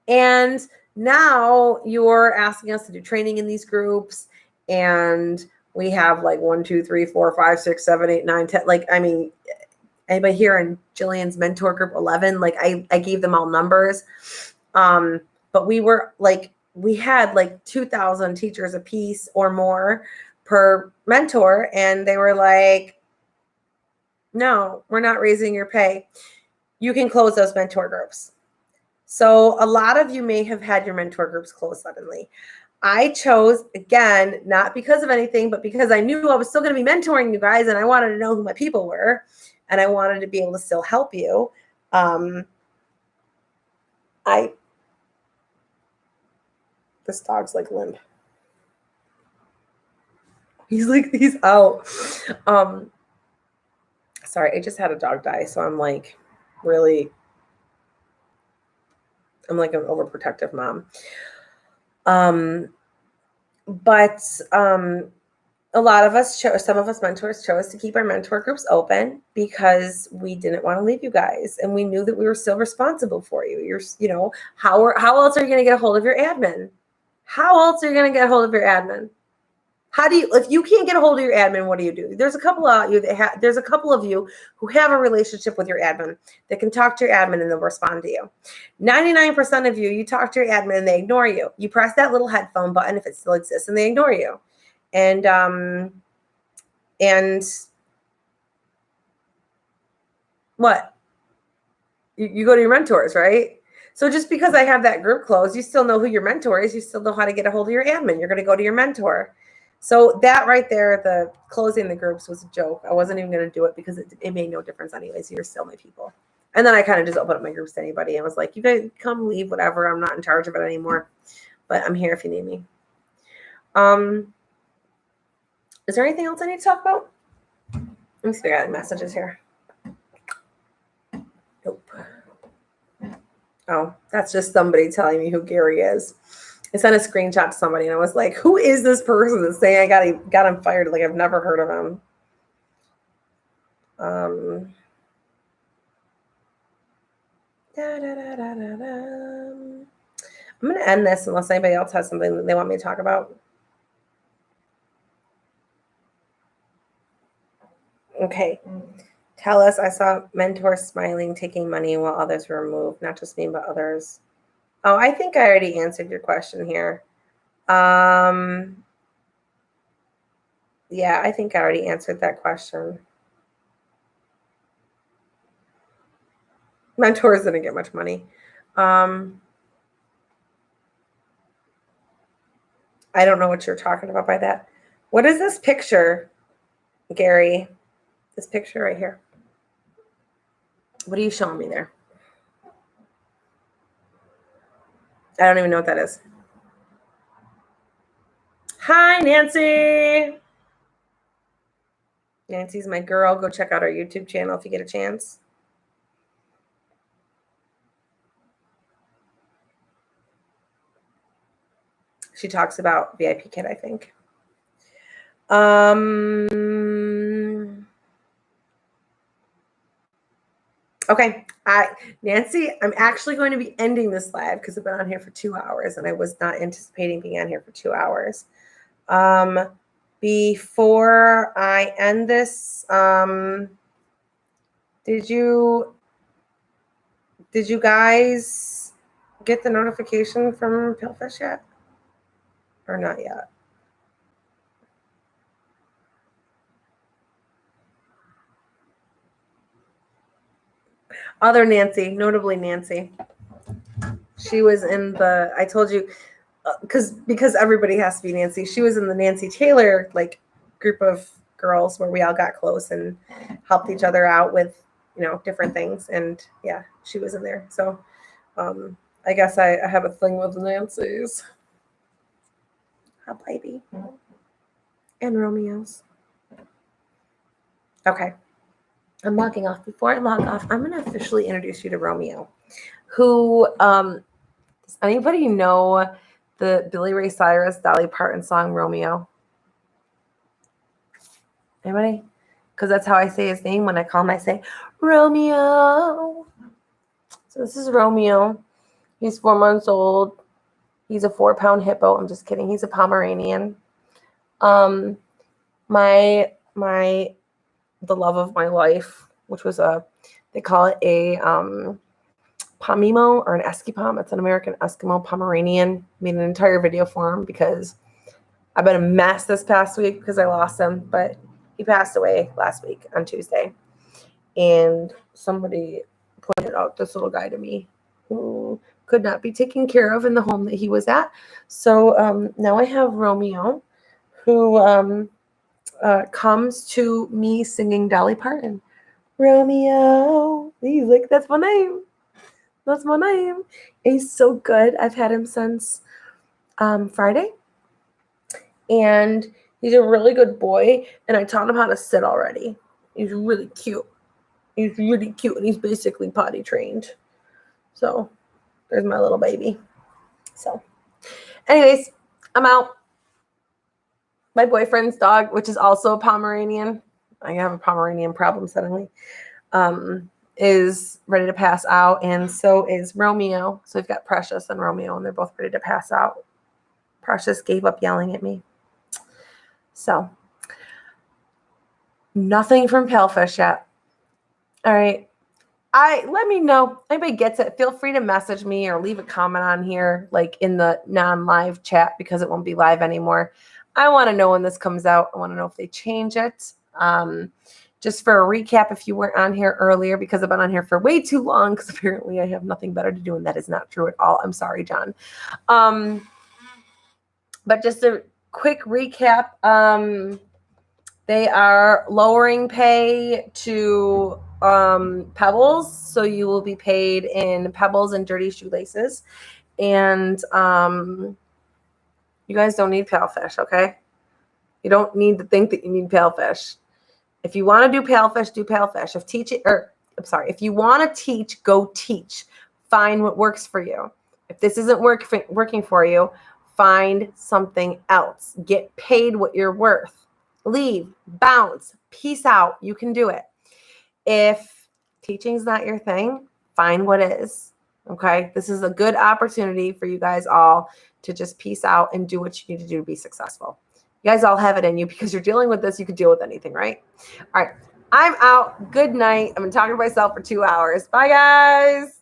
And now you're asking us to do training in these groups, and we have like 1, 2, 3, 4, 5, 6, 7, 8, 9, 10. Like, I mean, anybody here in Jillian's mentor group 11, like I gave them all numbers. But we had like 2,000 teachers a piece or more per mentor. And they were like, no, we're not raising your pay. You can close those mentor groups. So a lot of you may have had your mentor groups closed suddenly. I chose, again, not because of anything, but because I knew I was still going to be mentoring you guys, and I wanted to know who my people were, and I wanted to be able to still help you. This dog's like limp. He's out. Sorry, I just had a dog die, so I'm like an overprotective mom. But a lot of us some of us mentors chose to keep our mentor groups open because we didn't want to leave you guys, and we knew that we were still responsible for you. How else are you going to get a hold of your admin? How else are you going to get a hold of your admin? If you can't get a hold of your admin, what do you do? There's a couple of you who have a relationship with your admin that can talk to your admin and they'll respond to you. 99% of you talk to your admin and they ignore you. You press that little headphone button if it still exists and they ignore you. And what? You go to your mentors, right? So just because I have that group closed, you still know who your mentor is. You still know how to get a hold of your admin. You're going to go to your mentor. So that right there, the closing the groups was a joke. I wasn't even going to do it because it made no difference anyways. You're still my people. And then I kind of just opened up my groups to anybody. I was like, you guys come, leave, whatever. I'm not in charge of it anymore. But I'm here if you need me. Is there anything else I need to talk about? Let me see if I got any messages here. Nope. Oh, that's just somebody telling me who Gary is. I sent a screenshot to somebody and I was like, who is this person that's saying I got him fired? Like, I've never heard of him. I'm going to end this unless anybody else has something that they want me to talk about. Okay. Tell us, I saw mentors smiling, taking money while others were removed. Not just me, but others. Oh, I think I already answered your question here. Yeah, I think I already answered that question. Mentors didn't get much money. I don't know what you're talking about by that. What is this picture, Gary? This picture right here. What are you showing me there? I don't even know what that is. Hi, Nancy. Nancy's my girl. Go check out our YouTube channel if you get a chance. She talks about VIP Kit, I think. Okay. Nancy, I'm actually going to be ending this live because I've been on here for 2 hours and I was not anticipating being on here for 2 hours. Before I end this, did you guys get the notification from Pillfish yet? Or not yet? Other Nancy, notably Nancy. She was in the, I told you, because everybody has to be Nancy. She was in the Nancy Taylor group of girls where we all got close and helped each other out with different things. And yeah, she was in there. So I guess I have a thing with Nancy's. Hi, baby. And Romeo's. Okay. I'm logging off. Before I log off, I'm going to officially introduce you to Romeo, who, does anybody know the Billy Ray Cyrus, Dolly Parton song, Romeo? Anybody? Because that's how I say his name. When I call him, I say, Romeo. So this is Romeo. He's 4 months old. He's a 4-pound hippo. I'm just kidding. He's a Pomeranian. The love of my life, which was they call it a Pomimo or an Eskipom. It's an American Eskimo Pomeranian. Made an entire video for him because I've been a mess this past week because I lost him, but he passed away last week on Tuesday. And somebody pointed out this little guy to me who could not be taken care of in the home that he was at. So now I have Romeo, who comes to me singing Dolly Parton. Romeo. He's like, that's my name. That's my name. And he's so good. I've had him since Friday. And he's a really good boy. And I taught him how to sit already. He's really cute. He's really cute. And he's basically potty trained. So there's my little baby. So anyways, I'm out. My boyfriend's dog, which is also a Pomeranian. I have a Pomeranian problem suddenly. Is ready to pass out, and so is Romeo. So we've got Precious and Romeo, and they're both ready to pass out. Precious gave up yelling at me. So nothing from Palefish yet. All right. Let me know. Anybody gets it, feel free to message me or leave a comment on here, like in the non-live chat, because it won't be live anymore. I want to know when this comes out. I want to know if they change it. Just for a recap, if you weren't on here earlier, because I've been on here for way too long, because apparently I have nothing better to do, and that is not true at all. I'm sorry, John. But just a quick recap. They are lowering pay to Pebbles, so you will be paid in Pebbles and Dirty Shoelaces. And you guys don't need Palefish, okay? You don't need to think that you need Palefish. If you want to do Palefish, do Palefish. If you want to teach, go teach. Find what works for you. If this isn't working for you, find something else. Get paid what you're worth. Leave, bounce, peace out. You can do it. If teaching's not your thing, find what is. Okay? This is a good opportunity for you guys all to just peace out and do what you need to do to be successful. You guys all have it in you because you're dealing with this. You could deal with anything, right? All right. I'm out. Good night. I've been talking to myself for 2 hours. Bye, guys.